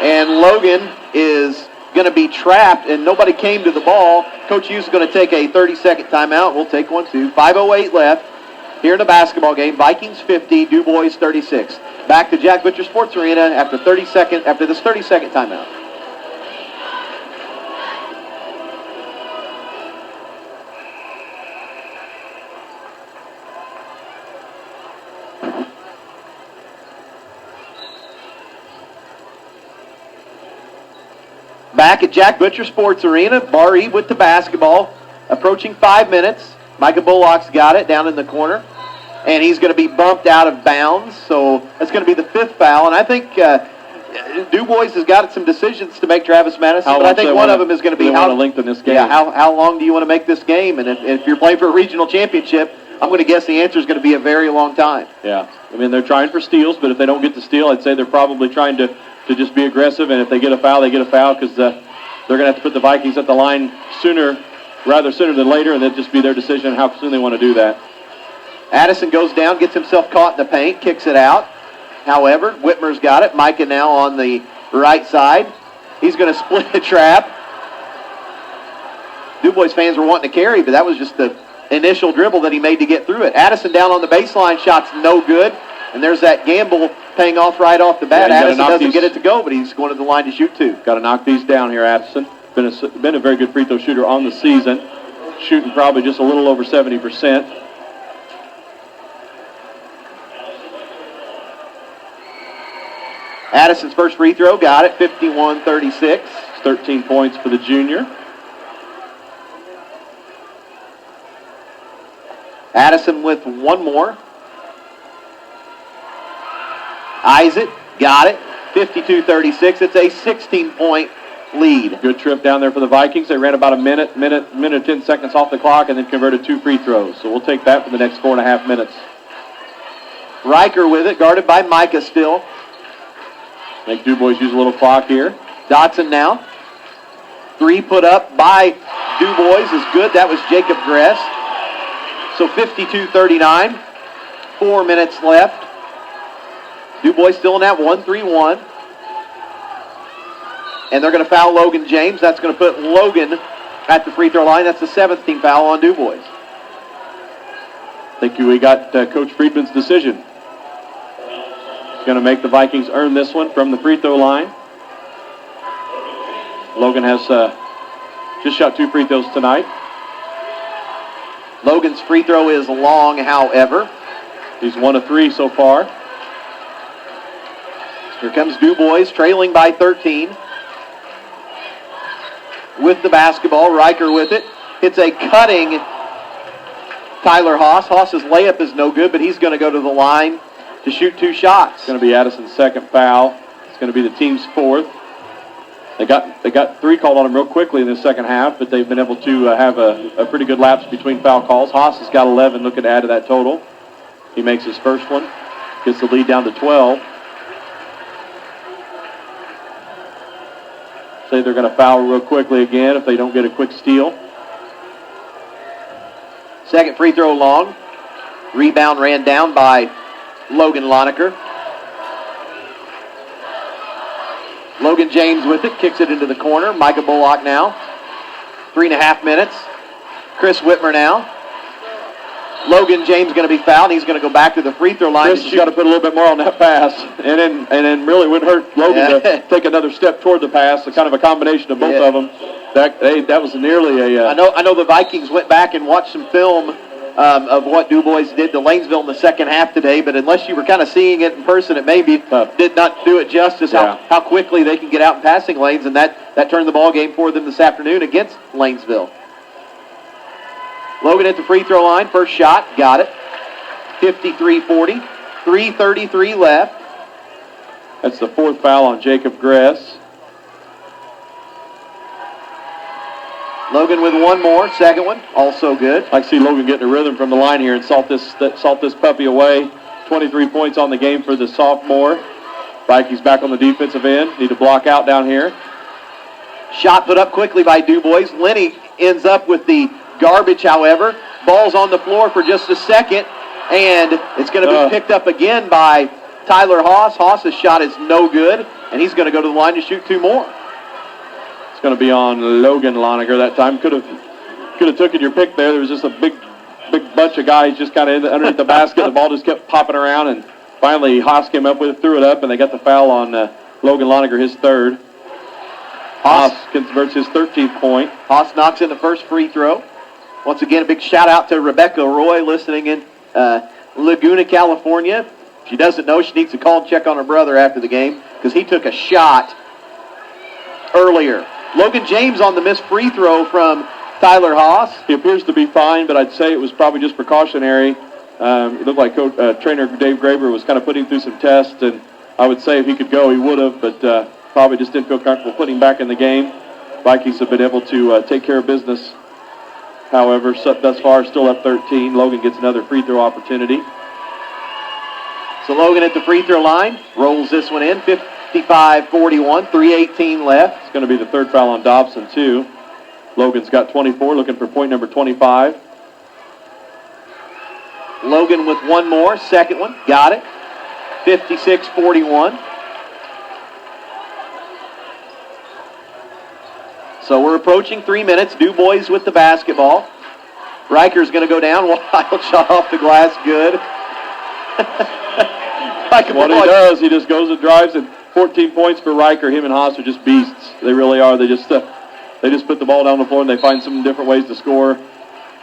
And Logan is going to be trapped, and nobody came to the ball. Coach Hughes is going to take a 30-second timeout. We'll take one, too. 5:08 left here in the basketball game. Vikings 50, Dubois 36. Back to Jack Butcher Sports Arena after this 30-second timeout. Back at Jack Butcher Sports Arena, Barr-Reeve with the basketball, approaching 5 minutes. Micah Bullock's got it down in the corner, and he's going to be bumped out of bounds, so that's going to be the 5th foul. And I think Dubois has got some decisions to make, Travis Madison, but I think one of them is going to be how to lengthen this game. Yeah, how long do you want to make this game? And if you're playing for a regional championship, I'm going to guess the answer is going to be a very long time. Yeah, I mean, they're trying for steals, but if they don't get the steal, I'd say they're probably trying to just be aggressive, and if they get a foul, they get a foul because they're going to have to put the Vikings at the line rather sooner than later, and that'd just be their decision how soon they want to do that. Addison goes down, gets himself caught in the paint, kicks it out. However, Whitmer's got it. Micah now on the right side. He's going to split the trap. Dubois fans were wanting to carry, but that was just the initial dribble that he made to get through it. Addison down on the baseline, shot's no good. And there's that gamble paying off right off the bat. Addison doesn't get it to go, but he's going to the line to shoot 2. Got to knock these down here, Addison. Been a very good free throw shooter on the season. Shooting probably just a little over 70%. Addison's first free throw, got it, 51-36. 13 points for the junior. Addison with one more. Isaac, got it, 52-36. It's a 16-point lead. Good trip down there for the Vikings. They ran about a minute, 10 seconds off the clock, and then converted 2 free throws. So we'll take that for the next 4.5 minutes. Riker with it, guarded by Micah still. Make Dubois use a little clock here. Dotson now. 3 put up by Dubois is good. That was Jacob Gress. So 52-39. 4 minutes left. Dubois still in that 1-3-1. And they're going to foul Logan James. That's going to put Logan at the free throw line. That's the 7th team foul on Dubois. I think we got Coach Friedman's decision. He's going to make the Vikings earn this one from the free throw line. Logan has just shot 2 free throws tonight. Logan's free throw is long, however. He's 1 of 3 so far. Here comes Dubois, trailing by 13. With the basketball, Riker with it. It's a cutting Tyler Haas. Haas's layup is no good, but he's going to go to the line to shoot 2 shots. It's going to be Addison's 2nd foul. It's going to be the team's 4th. They got 3 called on him real quickly in the second half, but they've been able to have a pretty good lapse between foul calls. Haas has got 11, looking to add to that total. He makes his first one, gets the lead down to 12. Say they're going to foul real quickly again if they don't get a quick steal. Second free throw long. Rebound ran down by Logan Lonecker. Logan James with it, kicks it into the corner. Micah Bullock now. 3.5 minutes. Chris Whitmer now. Logan James going to be fouled. He's going to go back to the free throw line. Chris has got to put a little bit more on that pass, and then really wouldn't hurt Logan to take another step toward the pass. So kind of a combination of both of them. That was nearly a. I know the Vikings went back and watched some film of what Dubois did to Lanesville in the second half today, but unless you were kind of seeing it in person, it maybe did not do it justice how quickly they can get out in passing lanes, and that turned the ball game for them this afternoon against Lanesville. Logan at the free throw line, first shot, got it. 53-40, 3:33 left. That's the 4th foul on Jacob Gress. Logan with one more, second one, also good. I see Logan getting a rhythm from the line here and salt this puppy away. 23 points on the game for the sophomore. Vikings back on the defensive end. Need to block out down here. Shot put up quickly by Dubois. Lenny ends up with the garbage, however. Ball's on the floor for just a second, and it's going to be picked up again by Tyler Haas. Haas's shot is no good, and he's going to go to the line to shoot 2 more. It's going to be on Logan Lonecker that time. Could have taken your pick there. There was just a big bunch of guys just kind of underneath the basket. The ball just kept popping around, and finally Haas came up with it, threw it up, and they got the foul on Logan Lonecker, his 3rd. Haas converts his 13th point. Haas knocks in the first free throw. Once again, a big shout out to Rebecca Roy listening in Laguna, California. If she doesn't know, she needs to call and check on her brother after the game because he took a shot earlier. Logan James on the missed free throw from Tyler Haas. He appears to be fine, but I'd say it was probably just precautionary. It looked like trainer Dave Graber was kind of putting through some tests, and I would say if he could go, he would have, but probably just didn't feel comfortable putting him back in the game. Vikings have been able to take care of business. However, thus far, still up 13. Logan gets another free throw opportunity. So Logan at the free throw line, rolls this one in, 55-41, 3:18 left. It's going to be the 3rd foul on Dobson, too. Logan's got 24, looking for point number 25. Logan with one more, second one, got it. 56-41. So we're approaching 3 minutes. Dubois with the basketball. Riker's going to go down. Wild shot off the glass. Good. What he does, he just goes and drives, and 14 points for Riker. Him and Haas are just beasts. They really are. They just put the ball down the floor, and they find some different ways to score.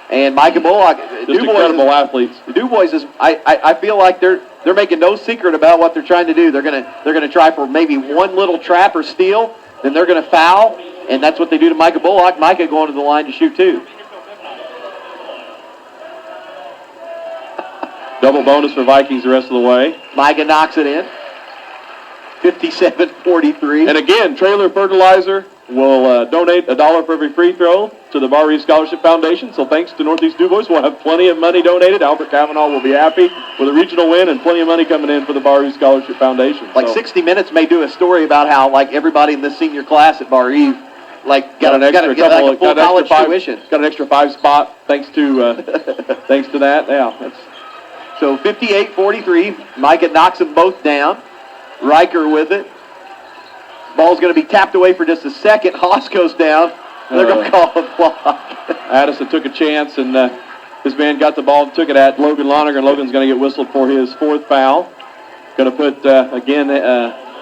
And Micah Bullock. Just incredible athletes. Dubois is. I feel like they're making no secret about what they're trying to do. They're gonna try for maybe one little trap or steal. Then they're going to foul, and that's what they do to Micah Bullock. Micah going to the line to shoot 2. Double bonus for Vikings the rest of the way. Micah knocks it in. 57-43. And again, trailer fertilizer. will donate $1 for every free throw to the Barr-Reeve Scholarship Foundation. So thanks to Northeast Dubois, we'll have plenty of money donated. Albert Kavanaugh will be happy with a regional win and plenty of money coming in for the Barr-Reeve Scholarship Foundation. Like 60 Minutes may do a story about how like everybody in this senior class at Barr-Reeve got an extra full college tuition. Got an extra 5 spot thanks to thanks to that. Yeah, that's. So 58-43, Micah knocks them both down. Riker with it. Ball's going to be tapped away for just a second. Haas goes down. They're going to call a block. Addison took a chance, and his man got the ball and took it at Logan Lonergan, and Logan's going to get whistled for his 4th foul. Going to put, again,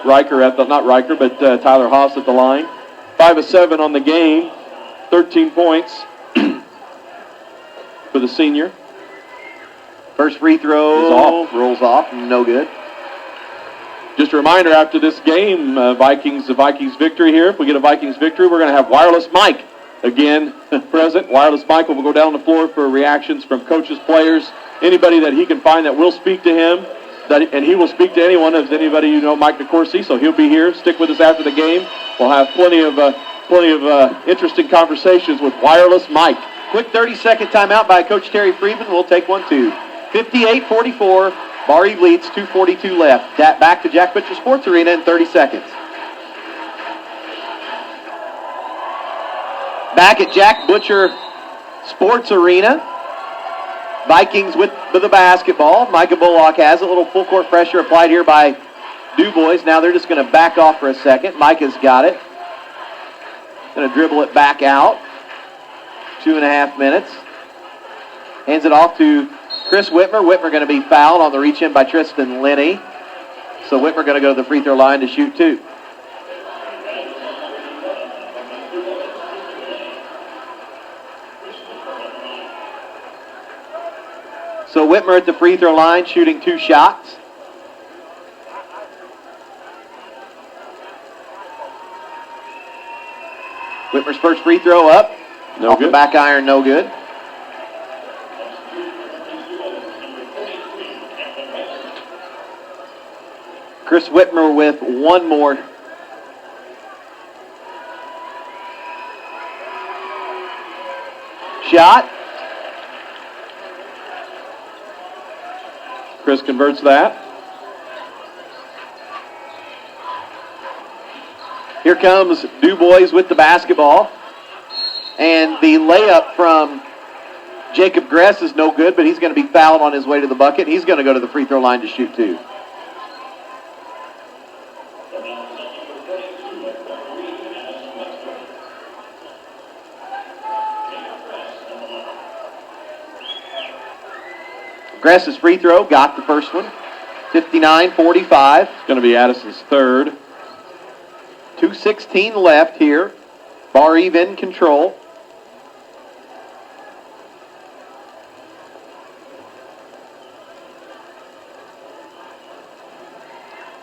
Riker at the, not Riker, but Tyler Haas at the line. 5 of 7 on the game. 13 points for the senior. First free throw rolls off, no good. Just a reminder, after this game, the Vikings victory here. If we get a Vikings victory, we're going to have Wireless Mike again present. Wireless Mike will go down the floor for reactions from coaches, players, anybody that he can find that will speak to him. And he will speak to anyone, as anybody you know, Mike DeCourcy. So he'll be here. Stick with us after the game. We'll have plenty of interesting conversations with Wireless Mike. Quick 30-second timeout by Coach Terry Friedman. We'll take one, too. 58-44. Barr-Reeve leads, 2:42 left. Back to Jack Butcher Sports Arena in 30 seconds. Back at Jack Butcher Sports Arena. Vikings with the basketball. Micah Bullock has a little full court pressure applied here by Dubois. Now they're just going to back off for a second. Micah's got it. Going to dribble it back out. 2.5 minutes. Hands it off to Chris Whitmer. Whitmer going to be fouled on the reach-in by Tristan Linney. So Whitmer going to go to the free throw line to shoot 2. So Whitmer at the free throw line shooting 2 shots. Whitmer's first free throw up. No Off good. the back iron, no good. Chris Whitmer with one more. Shot. Chris converts that. Here comes Dubois with the basketball. And the layup from Jacob Gress is no good, but he's going to be fouled on his way to the bucket. He's going to go to the free throw line to shoot 2. Gress's free throw, got the first one. 59-45. It's going to be Addison's 3rd. 2:16 left here. Barr-Reeve in control.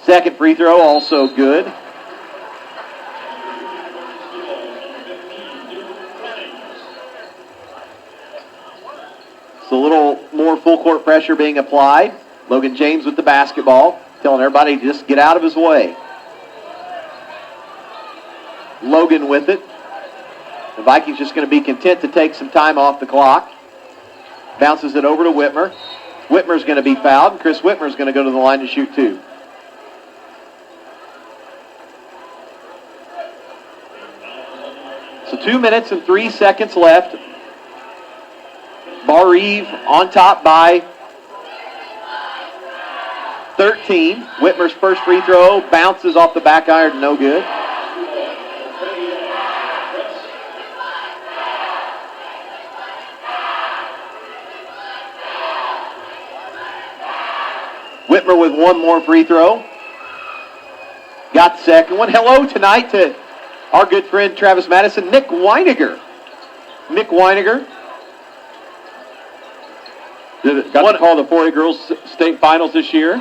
Second free throw, also good. So a little more full court pressure being applied. Logan James with the basketball, telling everybody to just get out of his way. Logan with it. The Vikings just going to be content to take some time off the clock. Bounces it over to Whitmer. Whitmer's going to be fouled, and Chris Whitmer's going to go to the line to shoot 2. So 2 minutes and 3 seconds left. Barr-Reeve on top by 13. Whitmer's first free throw bounces off the back iron, no good. Whitmer with one more free throw. Got the second one. Hello tonight to our good friend Travis Madison, Nick Weiniger. Nick Weiniger. Got to call the 4A girls state finals this year.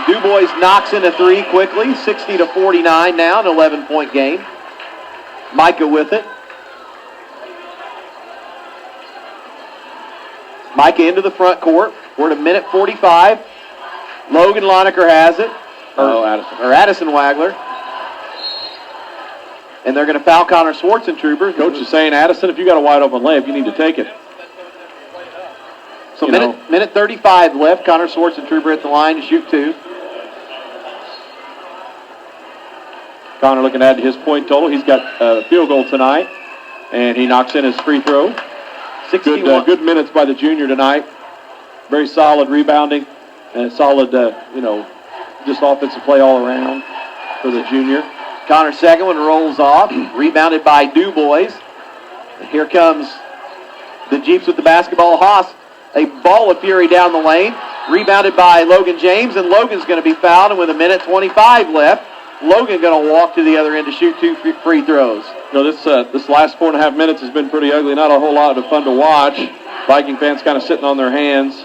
Dubois knocks in a 3 quickly. 60-49 now, an 11-point game. Micah with it. Micah into the front court. We're at a minute 45. Logan Lonecker has it. Addison. Or Addison Wagler. And they're going to foul Connor Schwarzentrooper. Coach is saying, Addison, if you got a wide open layup, you need to take it. So minute 35 left. Connor Schwarzentrooper at the line to shoot 2. Connor looking at his point total. He's got a field goal tonight, and he knocks in his free throw. Good minutes by the junior tonight. Very solid rebounding and solid, just offensive play all around for the junior. Connor's second one rolls off, rebounded by Dubois. Here comes the Jeeps with the basketball. Haas, a ball of fury down the lane, rebounded by Logan James, and Logan's going to be fouled, and with a minute 25 left, Logan going to walk to the other end to shoot 2 free throws. This last 4.5 minutes has been pretty ugly. Not a whole lot of fun to watch. Viking fans kind of sitting on their hands.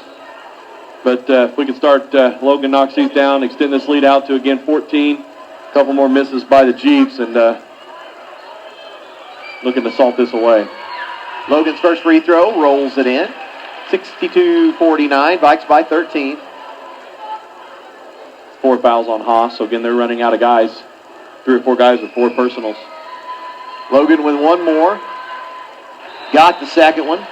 But if we can start, Logan knocks these down, extend this lead out to, again, 14. A couple more misses by the Jeeps, and looking to salt this away. Logan's first free throw rolls it in. 62-49, Vikes by 13. 4 fouls on Haas, so again, they're running out of guys. 3 or 4 guys with 4 personals. Logan with one more. Got the second one.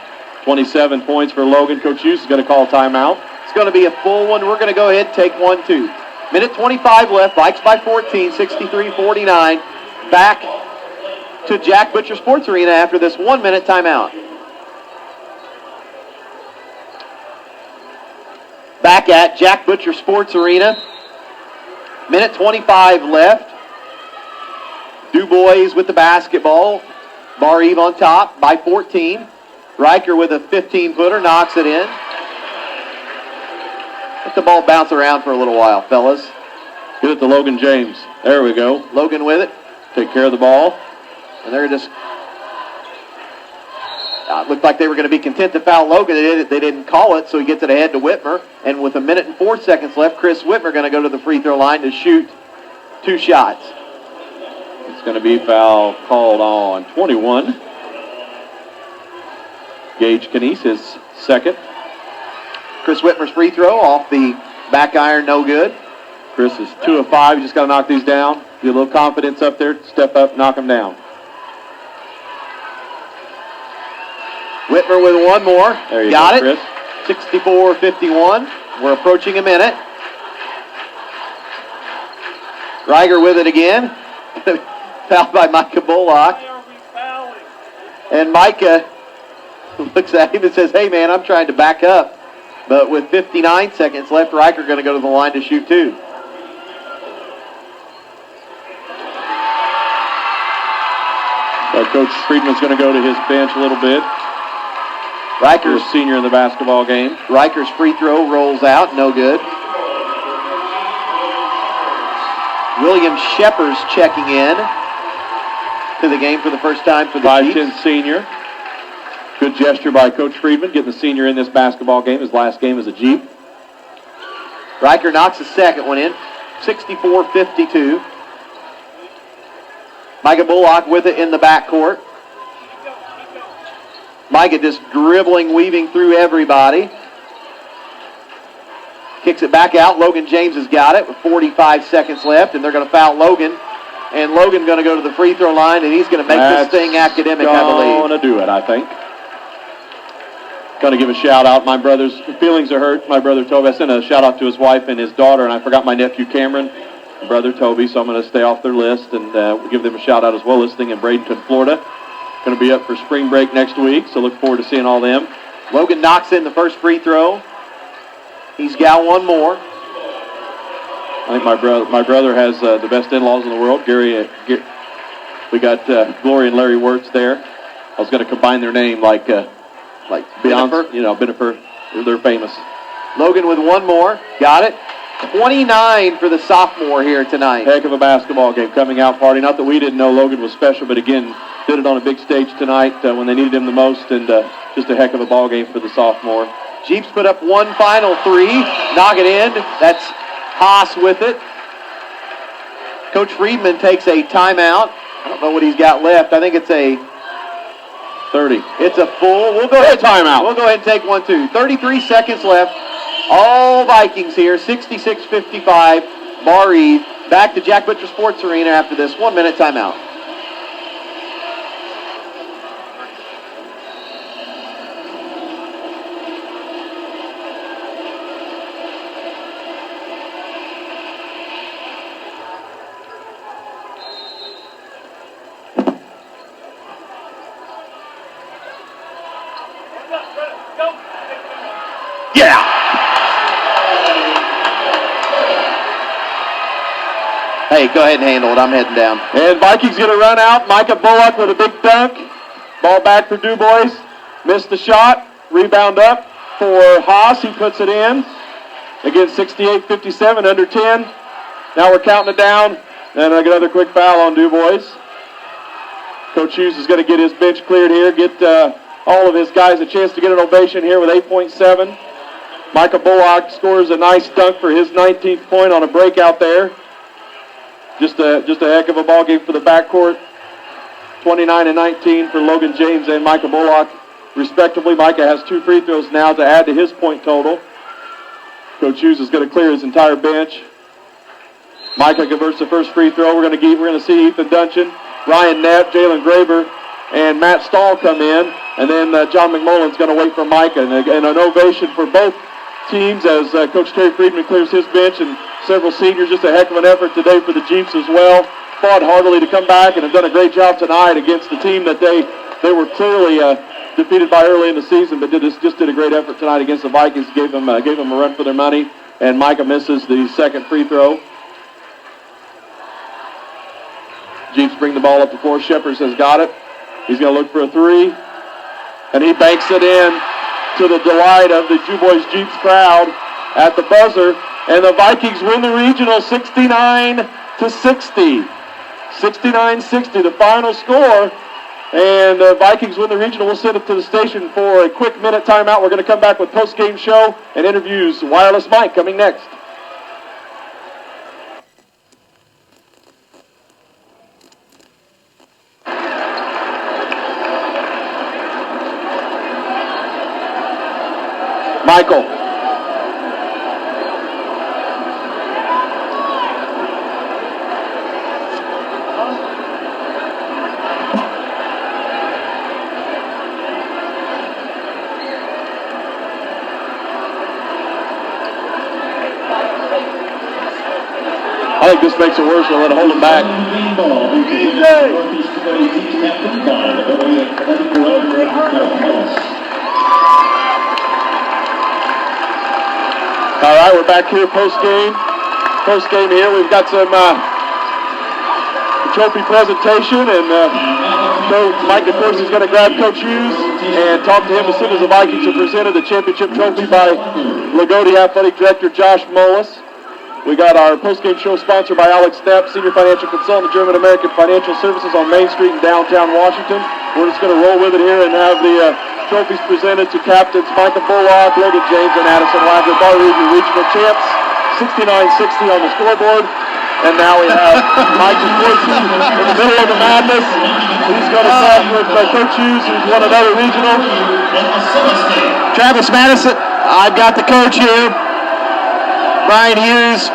27 points for Logan. Coach Hughes is going to call a timeout. It's going to be a full one. We're going to go ahead and take 1, 2. Minute 25 left. Vikes by 14, 63-49. Back to Jack Butcher Sports Arena after this 1-minute timeout. Back at Jack Butcher Sports Arena. Minute 25 left. Dubois with the basketball. Barr-Reeve on top by 14. Riker with a 15-footer knocks it in. Let the ball bounce around for a little while, fellas. Get it to Logan James. There we go. Logan with it. Take care of the ball. And they're just... looked like they were going to be content to foul Logan. They didn't call it, so he gets it ahead to Whitmer. And with a minute and 4 seconds left, Chris Whitmer going to go to the free throw line to shoot 2 shots. It's going to be foul called on 21. Gage Canese, his second. Chris Whitmer's free throw off the back iron, no good. Chris is 2 of 5. You just got to knock these down. Get a little confidence up there. Step up, knock them down. Whitmer with one more. There you got go, it. Chris. 64-51. We're approaching a minute. Riger with it again. Fouled by Micah Bullock. And Micah looks at him and says, hey, man, I'm trying to back up. But with 59 seconds left, Riker going to go to the line to shoot 2. Coach Friedman's going to go to his bench a little bit. Riker's senior in the basketball game. Riker's free throw rolls out, no good. William Shepard's checking in to the game for the first time for the 5'10" senior. Good gesture by Coach Friedman, getting the senior in this basketball game. His last game as a Jeep. Riker knocks the second one in, 64-52. Micah Bullock with it in the backcourt. Micah just dribbling, weaving through everybody. Kicks it back out. Logan James has got it with 45 seconds left, and they're going to foul Logan. And Logan going to go to the free throw line, and he's going to make this thing academic, I believe. Going to do it, I think. Going to give a shout out. My brother's feelings are hurt. My brother Toby. I sent a shout out to his wife and his daughter, and I forgot my nephew Cameron, and brother Toby, so I'm going to stay off their list and give them a shout out as well, listening in Bradenton, Florida. Going to be up for spring break next week, so look forward to seeing all them. Logan knocks in the first free throw. He's got one more. I think my brother has the best in-laws in the world. Gary, we got Glory and Larry Wirtz there. I was going to combine their name like Beyonce, Benifer. They're famous. Logan with one more. Got it. 29 for the sophomore here tonight. Heck of a basketball game, coming out party. Not that we didn't know Logan was special, but again, did it on a big stage tonight when they needed him the most, and just a heck of a ball game for the sophomore. Jeeps put up one final three. Knock it in. That's Haas with it. Coach Friedman takes a timeout. I don't know what he's got left. I think it's a 30. It's a full. We'll go ahead. Timeout. We'll go ahead and take 1, 2. 33 seconds left. All Vikings here. 66-55. Barr-Reeve back to Jack Butcher Sports Arena after this 1-minute timeout. Yeah. Hey, go ahead and handle it. I'm heading down. And Vikings going to run out. Micah Bullock with a big dunk. Ball back for Dubois. Missed the shot. Rebound up for Haas. He puts it in. Again, 68-57, under 10. Now we're counting it down. And another quick foul on Dubois. Coach Hughes is going to get his bench cleared here. Get all of his guys a chance to get an ovation here with 8.7. Micah Bullock scores a nice dunk for his 19th point on a breakout there. Just a heck of a ball game for the backcourt. 29-19 for Logan James and Micah Bullock, respectively. Micah has 2 free throws now to add to his point total. Coach Hughes is going to clear his entire bench. Micah converts the first free throw. We're going to see Ethan Duncan, Ryan Knapp, Jalen Graber, and Matt Stahl come in. And then John McMullen's going to wait for Micah. And an ovation for both teams as Coach Terry Friedman clears his bench, and several seniors. Just a heck of an effort today for the Jeeps as well. Fought heartily to come back and have done a great job tonight against the team that they were clearly defeated by early in the season, but just did a great effort tonight against the Vikings. Gave them a run for their money, and Micah misses the second free throw. Jeeps bring the ball up the floor. Shepard has got it. He's going to look for a 3, and he banks it in to the delight of the Dubois Jeeps crowd at the buzzer, and the Vikings win the regional 69-60. 69-60, the final score, and the Vikings win the regional. We'll send it to the station for a quick minute timeout. We're going to come back with post-game show and interviews. Wireless Mike coming next. Michael. I think this makes it worse. We'll let it hold him back. All right, we're back here post-game. Post-game here. We've got some trophy presentation, and Mike, of course, is going to grab Coach Hughes and talk to him as soon as the Vikings are presented the championship trophy by Loogootee Athletic Director Josh Mullis. We got our post-game show sponsored by Alex Knapp, Senior Financial Consultant, German American Financial Services on Main Street in downtown Washington. We're just going to roll with it here and have the trophies presented to captains Micah Bullock, Logan James, and Addison Wagner, Barr-Reeve Regional champs. 69-60 on the scoreboard. And now we have Mike DeCourcy in the middle of the madness. He's going to talk with Coach Hughes, who's won another regional. Travis Madison, I've got the coach here. Brian Hughes,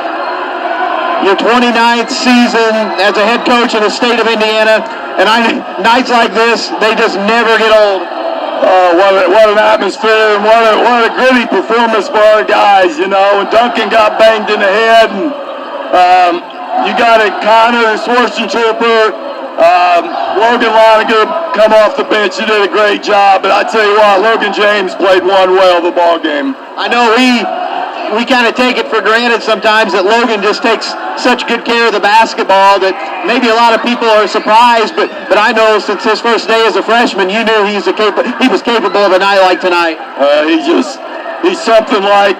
your 29th season as a head coach in the state of Indiana, and nights like this, they just never get old. What an atmosphere, and what a gritty performance for our guys, you know. And Duncan got banged in the head, and you got it, Connor and Schwarzentrooper, Logan Loniger come off the bench. You did a great job, but I tell you what, Logan James played one well the ball game. I know we kind of take it for granted sometimes that Logan just takes such good care of the basketball that maybe a lot of people are surprised, but I know since his first day as a freshman, you knew he was capable of a night like tonight. He's something like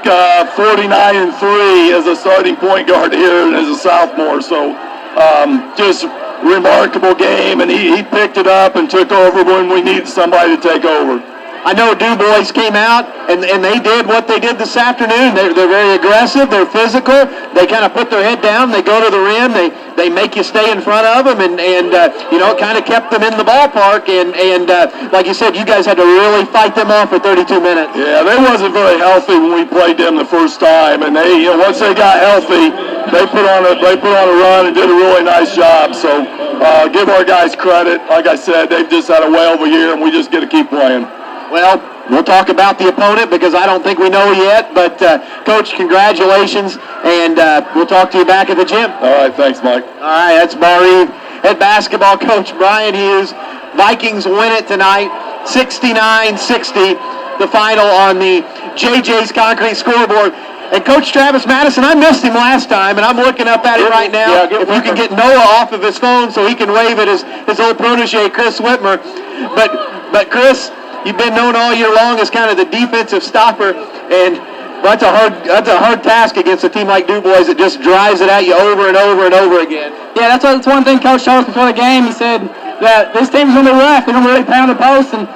49-3 as a starting point guard here and as a sophomore. So just remarkable game, and he picked it up and took over when we needed somebody to take over. I know Dubois came out, and they did what they did this afternoon. They're very aggressive. They're physical. They kind of put their head down. They go to the rim. They make you stay in front of them, and you know, it kind of kept them in the ballpark. And like you said, you guys had to really fight them off for 32 minutes. Yeah, they wasn't very healthy when we played them the first time, and they, you know, once they got healthy, they put on a run and did a really nice job. So give our guys credit. Like I said, they've just had a whale of a year, and we just got to keep playing. Well, we'll talk about the opponent because I don't think we know yet. But, Coach, congratulations, and we'll talk to you back at the gym. All right, thanks, Mike. All right, that's Barr-Reeve head basketball coach Brian Hughes. Vikings win it tonight, 69-60. the final on the JJ's Concrete scoreboard. And Coach Travis Madison, I missed him last time, and I'm looking up at him right now. Yeah, if you can get Noah off of his phone so he can wave at his old protege, Chris Whitmer. But Chris, you've been known all year long as kind of the defensive stopper, and that's a hard task against a team like Dubois that just drives it at you over and over and over again. Yeah, that's one thing Coach told us before the game. He said that this team's going to be rough. They're going to really pound the post, and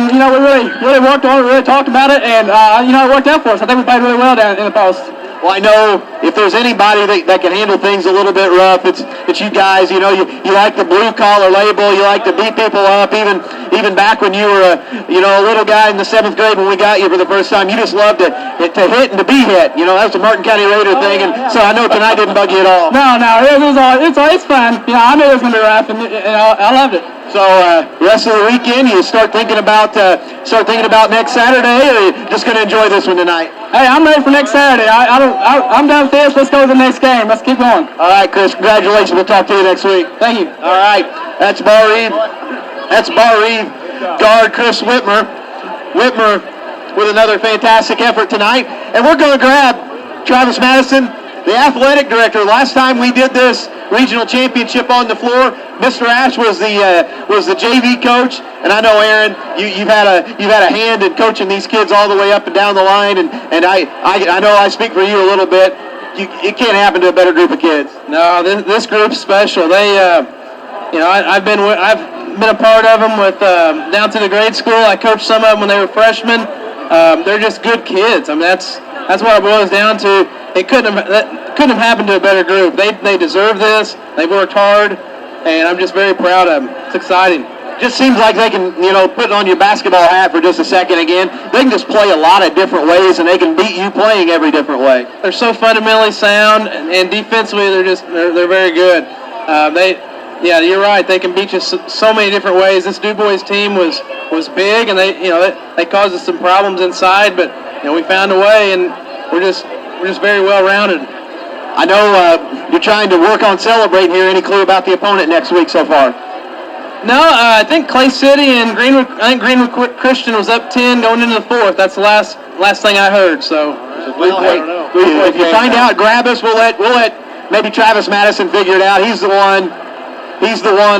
we really worked on it, really talked about it, and it worked out for us. I think we played really well down in the post. Well, I know if there's anybody that can handle things a little bit rough, it's you guys. You like the blue collar label. You like to beat people up. Even back when you were a little guy in the 7th grade when we got you for the first time, you just loved to hit and to be hit. That was a Martin County Raider thing, and so I know tonight didn't bug you at all. No, it's fun. I knew it was going to be rough, and I loved it. So rest of the weekend, you start thinking about next Saturday, or are you just going to enjoy this one tonight? Hey, I'm ready for next Saturday. I'm done with this. Let's go to the next game. Let's keep going. All right, Chris. Congratulations. We'll talk to you next week. Thank you. All right. That's Barr-Reeve guard Chris Whitmer. Whitmer with another fantastic effort tonight, and we're going to grab Travis Madison, the athletic director. Last time we did this regional championship on the floor, Mr. Ash was the JV coach, and I know, Aaron, you've had a hand in coaching these kids all the way up and down the line, and I know I speak for you a little bit. It can't happen to a better group of kids. No, this group's special. They, I've been a part of them with down to the grade school. I coached some of them when they were freshmen. They're just good kids. I mean, that's what it boils down to. It couldn't have happened to a better group. They deserve this. They've worked hard, and I'm just very proud of them. It's exciting. Just seems like they can, put on your basketball hat for just a second again. They can just play a lot of different ways, and they can beat you playing every different way. They're so fundamentally sound, and defensively they're very good. You're right. They can beat you so many different ways. This Dubois team was big, and they caused us some problems inside, but we found a way, and we're just very well rounded. I know you're trying to work on celebrating here. Any clue about the opponent next week so far? No, I think Clay City and Greenwood. I think Greenwood Christian was up 10 going into the 4th. That's the last thing I heard. So, if you find out, grab us. We'll let maybe Travis Madison figure it out. He's the one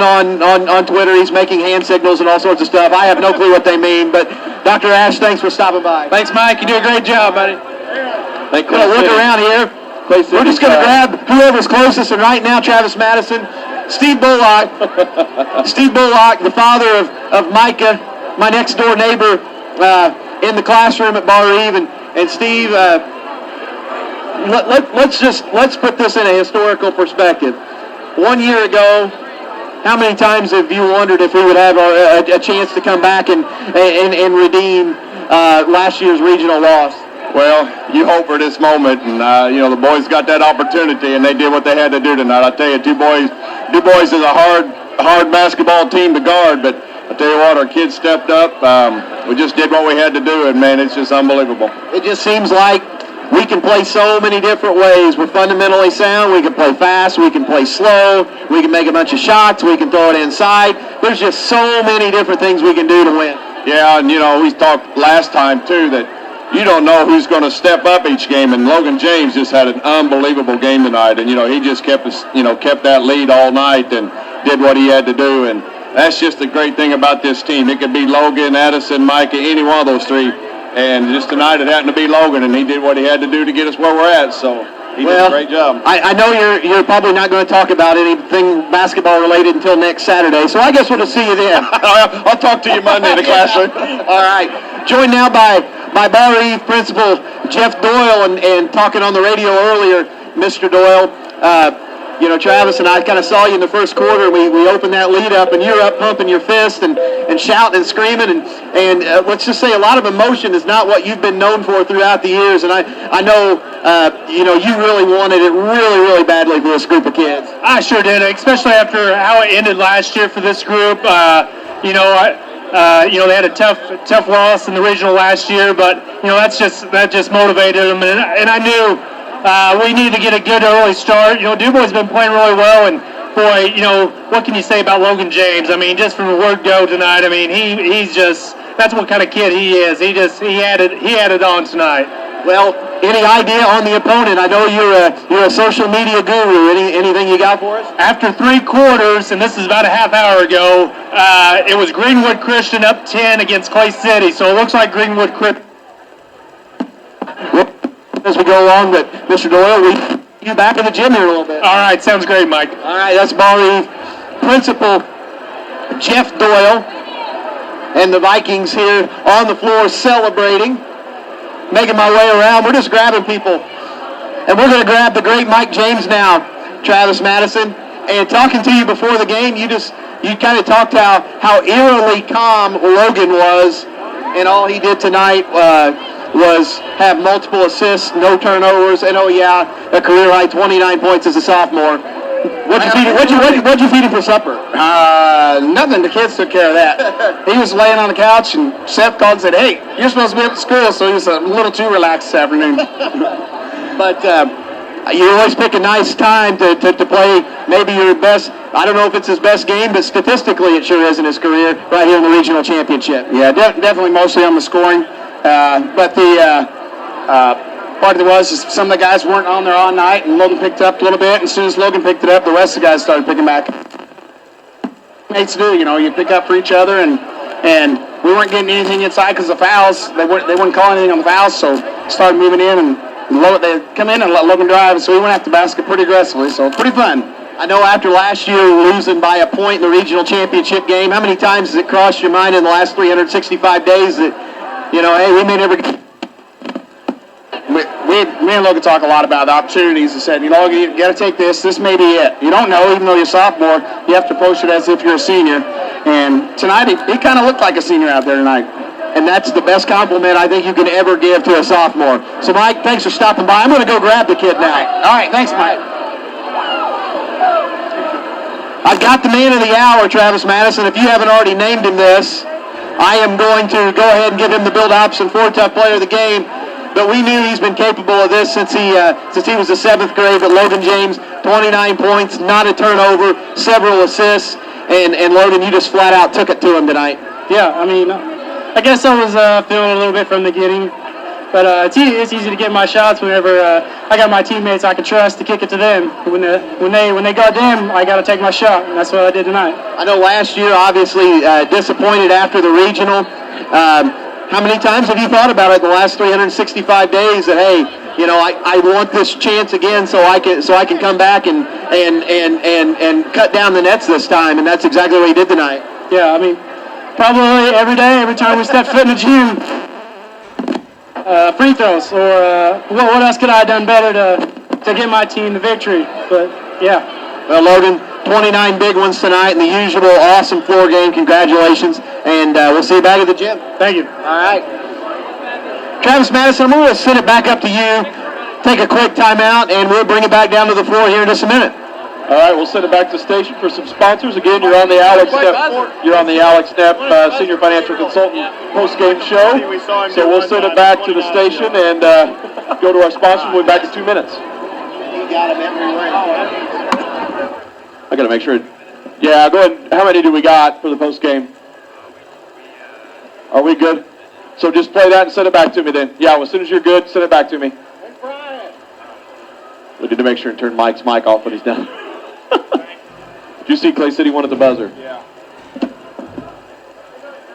on Twitter. He's making hand signals and all sorts of stuff. I have no clue what they mean. But Dr. Ash, thanks for stopping by. Thanks, Mike. You do a great job, buddy. We're going to look around here. We're just going to grab whoever's closest, and right now, Travis Madison, Steve Bullock, the father of Micah, my next door neighbor in the classroom at Barr-Reeve, and Steve, let's put this in a historical perspective. 1 year ago, how many times have you wondered if we would have a chance to come back and redeem last year's regional loss? Well, you hope for this moment, and the boys got that opportunity, and they did what they had to do tonight. I tell you, Dubois is a hard basketball team to guard, but I tell you what, our kids stepped up. We just did what we had to do, and man, it's just unbelievable. It just seems like we can play so many different ways. We're fundamentally sound. We can play fast. We can play slow. We can make a bunch of shots. We can throw it inside. There's just so many different things we can do to win. Yeah, and we talked last time too that you don't know who's going to step up each game, and Logan James just had an unbelievable game tonight, and he just kept that lead all night and did what he had to do, and that's just the great thing about this team. It could be Logan, Addison, Micah, any one of those three, and just tonight it happened to be Logan, and he did what he had to do to get us where we're at, so he did a great job. I know you're probably not going to talk about anything basketball related until next Saturday, so I guess we'll just see you then. I'll talk to you Monday in the classroom. All right. Joined now by Barr-Reeve principal Jeff Doyle, and talking on the radio earlier, Mr. Doyle, Travis and I kind of saw you in the first quarter. We opened that lead up, and you're up pumping your fist and shouting and screaming, and let's just say a lot of emotion is not what you've been known for throughout the years, and I know you really wanted it really, really badly for this group of kids. I sure did, especially after how it ended last year for this group. They had a tough loss in the regional last year, but that just motivated them, and I knew we needed to get a good early start. Dubois has been playing really well, and boy, what can you say about Logan James? I mean, just from the word go tonight, I mean, he's just that's what kind of kid he is. He added on tonight. Well, any idea on the opponent? I know you're a social media guru. Anything you got for us? After 3 quarters, and this is about a half hour ago, it was Greenwood Christian up 10 against Clay City. So it looks like Greenwood Christian. As we go along, that Mr. Doyle, we you back in the gym here a little bit. All right, sounds great, Mike. All right, that's Barr-Reeve Principal Jeff Doyle, and the Vikings here on the floor celebrating. Making my way around, we're just grabbing people, and we're going to grab the great Mike James now, Travis Madison. And talking to you before the game, you kind of talked how eerily calm Logan was, and all he did tonight was have multiple assists, no turnovers, and a career high 29 points as a sophomore. What'd you feed him for supper? Nothing. The kids took care of that. He was laying on the couch, and Seth called and said, "Hey, you're supposed to be at school," so he was a little too relaxed this afternoon. But you always pick a nice time to play maybe your best. I don't know if it's his best game, but statistically it sure is in his career right here in the regional championship. Yeah, definitely mostly on the scoring. But the part of it was is some of the guys weren't on there all night, and Logan picked up a little bit. And as soon as Logan picked it up, the rest of the guys started picking back. Mates do, you pick up for each other, and we weren't getting anything inside because of fouls. They weren't calling anything on the fouls, so started moving in, and they come in and let Logan drive. So we went after the basket pretty aggressively. So pretty fun. I know after last year losing by a point in the regional championship game, how many times has it crossed your mind in the last 365 days that, hey, we may never get... Me and Logan talk a lot about the opportunities. He said, Logan, you got to take this. This may be it. You don't know, even though you're a sophomore, you have to approach it as if you're a senior. And tonight, he kind of looked like a senior out there tonight. And that's the best compliment I think you can ever give to a sophomore. So, Mike, thanks for stopping by. I'm going to go grab the kid now. All right, thanks, Mike. I've got the man of the hour, Travis Madison. If you haven't already named him this, I am going to go ahead and give him the Bill Dobson 4-Tough Player of the Game. But we knew he's been capable of this since he was the 7th grade. But Logan James, 29 points, not a turnover, several assists. And Logan, you just flat out took it to him tonight. Yeah, I guess I was feeling a little bit from the getting. But it's easy to get my shots whenever I got my teammates I can trust to kick it to them. When they got them, I got to take my shot, and that's what I did tonight. I know last year, obviously, disappointed after the regional. How many times have you thought about it in the last 365 days that, hey, I want this chance again so I can come back and cut down the nets this time, and that's exactly what he did tonight. Yeah, probably every day, every time we step foot in the gym. Free throws, or what else could I have done better to get my team the victory? But yeah. Well, Logan, 29 big ones tonight in the usual awesome floor game. Congratulations, and we'll see you back at the gym. Thank you. All right. Travis Madison, I'm going to send it back up to you. Take a quick timeout, and we'll bring it back down to the floor here in just a minute. All right, we'll send it back to the station for some sponsors. Again, you're on the Alex Knapp, Senior Financial Consultant post-game show. So we'll send it back to the station and go to our sponsors. We'll be back in 2 minutes. I got to make sure. Yeah, go ahead. How many do we got for the post-game? Are we good? So just play that and send it back to me then. Yeah, well, as soon as you're good, send it back to me. We need to make sure and turn Mike's mic off when he's done. Did you see Clay City won at the buzzer? Yeah.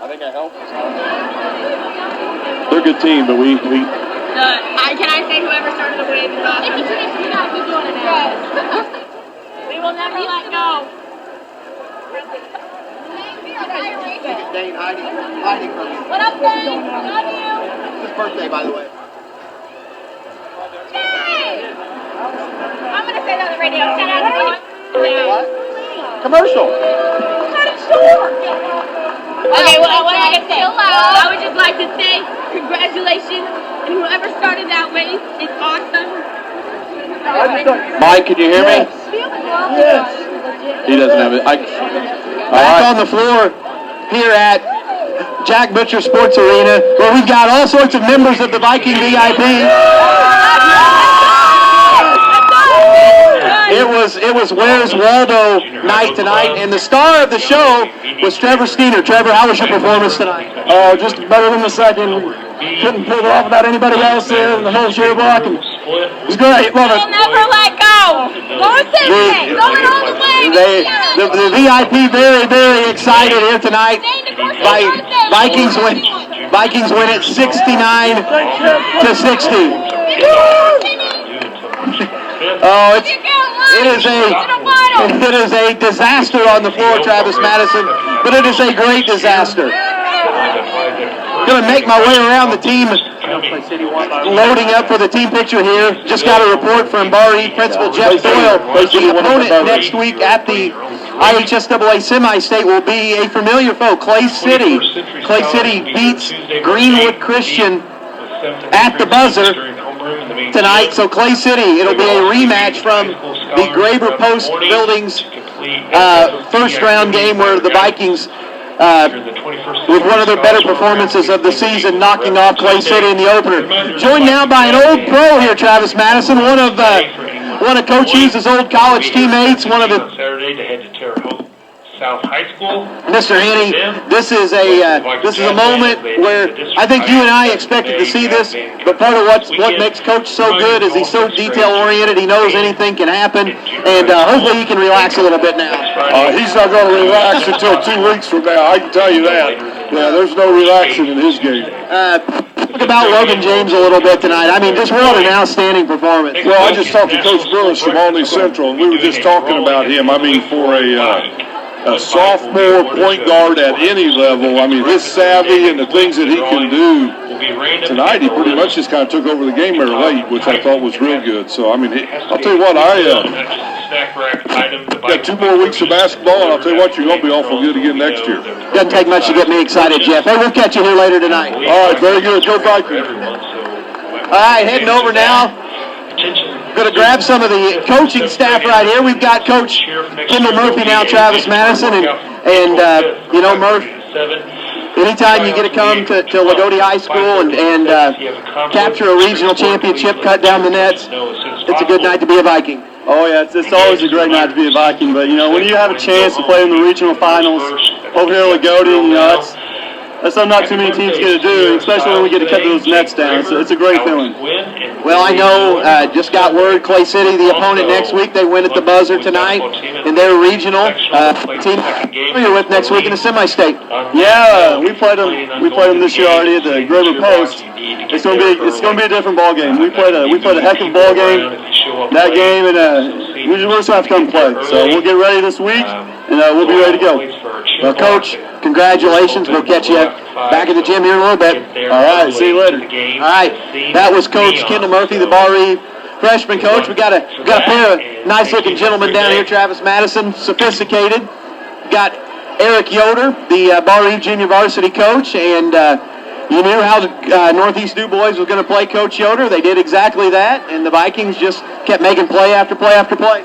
I think I helped. They're a good team, but we can I say whoever started the wave is off? If you finish, we gotta keep doing it now. We will never let go. Dane hiding from you. What up, Dane? Love you. It's his birthday, by the way. Yay! I'm gonna say that on the radio. Shout out to What? Commercial. Cut it short. Okay, well, what I can say, I would just like to say congratulations, and whoever started that wave is awesome. Mike, can you hear me? Yes. He doesn't have it. Back on the floor here at Jack Butcher Sports Arena, where we've got all sorts of members of the Viking VIP. It it was Where's Waldo night tonight, and the star of the show was Trevor Steiner. Trevor, how was your performance tonight? Oh, just better than the second. Couldn't pull it off without anybody else there in the whole cheer block. And it was great. Love it. We'll never let go. Going Cincinnati. Going all the way. The VIP very, very excited here tonight. Vikings win it 69 to 60. Oh, it is a disaster on the floor, Travis Madison, but it is a great disaster. Going to make my way around the team, loading up for the team picture here. Just got a report from Barr-Reeve Principal Jeff Doyle. The opponent next week at the IHSAA semi-state will be a familiar foe, Clay City. Clay City beats Greenwood Christian at the buzzer tonight. So Clay City, it'll be a rematch from the Graber Post Buildings first round game where the Vikings, with one of their better performances of the season, knocking off Clay City in the opener. Joined now by an old pro here, Travis Madison, one of Coach Hughes' old college teammates, one of the Saturday to head to Terre Haute South High School. Mr. Haney, this is a moment where I think you and I expected to see this, but part of what makes Coach so good is he's so detail-oriented. He knows anything can happen, and hopefully he can relax a little bit now. He's not going to relax until 2 weeks from now, I can tell you that. Yeah, there's no relaxing in his game. Talk about Logan James a little bit tonight. I mean, just what an outstanding performance. Well, I just talked to Coach Burris from Olney Central, and we were just talking about him. I mean, for a sophomore point guard at any level, I mean, his savvy and the things that he can do. Tonight, he pretty much just kind of took over the game there late, which I thought was real good. So, I mean, I'll tell you what, got 2 more weeks of basketball, and I'll tell you what, you're going to be awful good again next year. Doesn't take much to get me excited, Jeff. Hey, we'll catch you here later tonight. All right, very good. Go Vikings. All right, heading over now. Going to grab some of the coaching staff right here. We've got Coach Kendall Murphy now, Travis Madison, and you know, Murph, anytime you get to come to Loogootee High School and capture a regional championship, cut down the nets, it's a good night to be a Viking. Oh yeah, it's always a great night to be a Viking, but you know, when you have a chance to play in the regional finals over here at Loogootee, you know, that's something not too many teams get to do, especially when we get to cut those nets down. It's a great feeling. Well, I know, just got word, Clay City, the opponent next week, they win at the buzzer tonight in their regional team you're with next week in the semi-state. Yeah, we played them this year already at the Graber Post. It's gonna be a different ball game. We played a heck of a ball game that game, and we just have to come play. So we'll get ready this week, and we'll be ready to go. Well, Coach, congratulations. We'll catch you back at the gym here in a little bit. All right, see you later. All right, that was Coach Kendall Murphy, the Barr-Reeve freshman coach. We got a pair of nice-looking gentlemen down here. Travis Madison, sophisticated. Got Eric Yoder, the Barr-Reeve junior varsity coach, and you knew how the Northeast Dubois was going to play Coach Yoder. They did exactly that, and the Vikings just kept making play after play after play.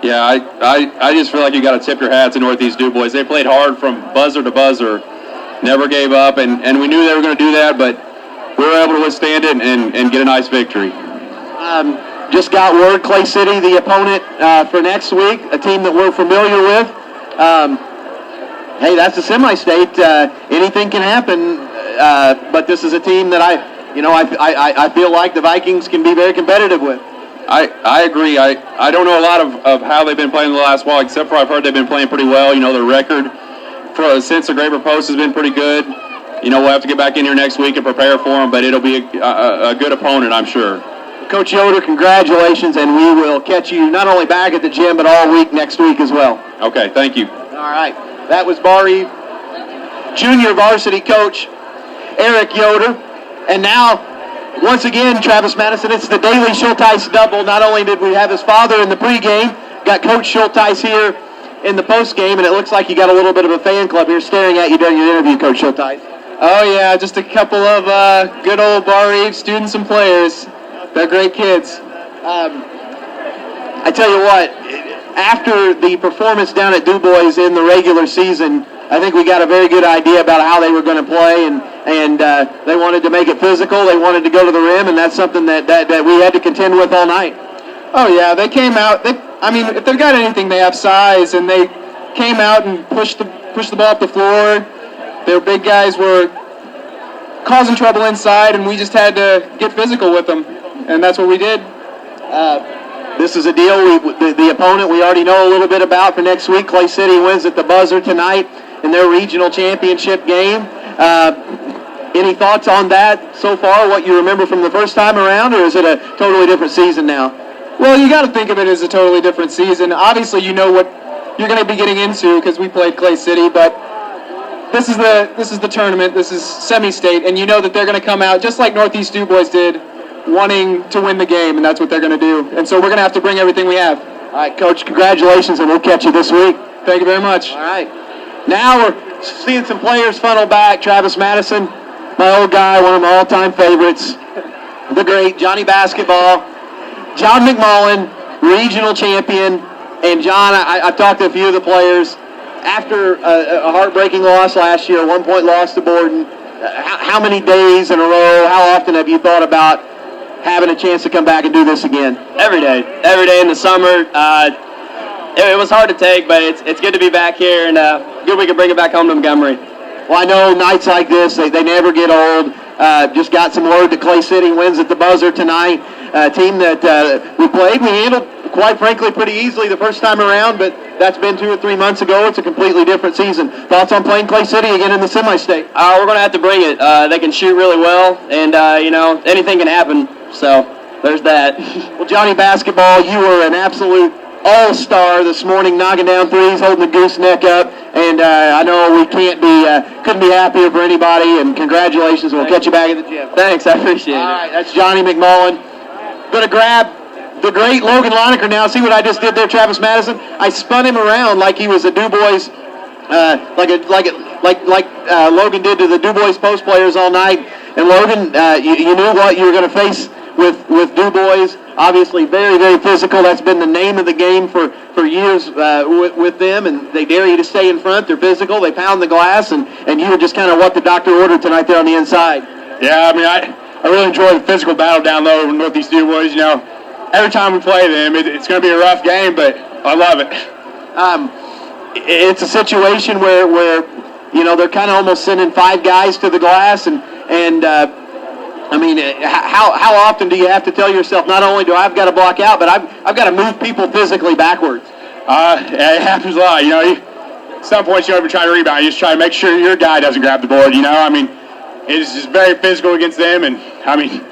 Yeah, I just feel like you got to tip your hat to Northeast Dubois. They played hard from buzzer to buzzer, never gave up, and we knew they were going to do that, but we were able to withstand it and get a nice victory. Just got word, Clay City, the opponent for next week, a team that we're familiar with. Hey, that's a semi-state. Anything can happen, but this is a team that I feel like the Vikings can be very competitive with. I agree. I don't know a lot of how they've been playing the last while, except for I've heard they've been playing pretty well. You know, their record since the Graber Post has been pretty good. You know, we'll have to get back in here next week and prepare for them, but it'll be a good opponent, I'm sure. Coach Yoder, congratulations, and we will catch you not only back at the gym, but all week next week as well. Okay, thank you. All right. That was Barr-Reeve junior varsity coach Eric Yoder. And now, once again, Travis Madison, it's the Daily Schulteis double. Not only did we have his father in the pregame, got Coach Schulteis here in the postgame, and it looks like you got a little bit of a fan club here staring at you during your interview, Coach Schulteis. Oh yeah, just a couple of good old Barr-Reeve students and players. They're great kids. I tell you what, after the performance down at Dubois in the regular season, I think we got a very good idea about how they were going to play, and they wanted to make it physical. They wanted to go to the rim, and that's something that we had to contend with all night. Oh yeah, they came out. They I mean, if they've got anything, they have size, and they came out and pushed the ball up the floor. Their big guys were causing trouble inside, and we just had to get physical with them, and that's what we did. This is a deal, the opponent we already know a little bit about for next week. Clay City wins at the buzzer tonight in their regional championship game. Any thoughts on that so far, what you remember from the first time around, or is it a totally different season now? Well, you got to think of it as a totally different season. Obviously, you know what you're going to be getting into because we played Clay City, but this is the tournament. This is semi-state, and you know that they're going to come out just like Northeast Dubois did, wanting to win the game, and that's what they're going to do. And so we're going to have to bring everything we have. All right, Coach, congratulations, and we'll catch you this week. Thank you very much. All right. Now we're seeing some players funnel back. Travis Madison, my old guy, one of my all-time favorites, the great Johnny Basketball. John McMullen, regional champion. And John, I've talked to a few of the players. After a heartbreaking loss last year, a 1-point loss to Borden, how many days in a row, how often have you thought about having a chance to come back and do this again? Every day in the summer. It was hard to take, but it's good to be back here, and good we can bring it back home to Montgomery. Well, I know nights like this, they never get old. Just got some word that Clay City wins at the buzzer tonight. A team that we handled, quite frankly, pretty easily the first time around, but that's been 2 or 3 months ago. It's a completely different season. Thoughts on playing Clay City again in the semi-state? We're going to have to bring it. They can shoot really well, and, anything can happen, so there's that. Well, Johnny Basketball, you were an absolute all-star this morning, knocking down threes, holding the gooseneck up, and I know we couldn't be happier for anybody, and congratulations, and we'll catch you back at the gym. Thanks, I appreciate it. All right, that's Johnny McMullen. Going to grab the great Logan Lonecker now. See what I just did there, Travis Madison? I spun him around like he was a Dubois, like Logan did to the Dubois post players all night. And Logan, you knew what you were going to face with Dubois. Obviously, very, very physical. That's been the name of the game for years with them, and they dare you to stay in front. They're physical. They pound the glass, and you were just kind of what the doctor ordered tonight there on the inside. Yeah, I mean, I really enjoy the physical battle down low in Northeast Dubois. You know, every time we play them, it's going to be a rough game, but I love it. It's a situation where they're kind of almost sending 5 guys to the glass, and I mean, how often do you have to tell yourself, not only do I've got to block out, but I've got to move people physically backwards? It happens a lot. At some point you don't even try to rebound. You just try to make sure your guy doesn't grab the board. I mean, it's just very physical against them, and I mean,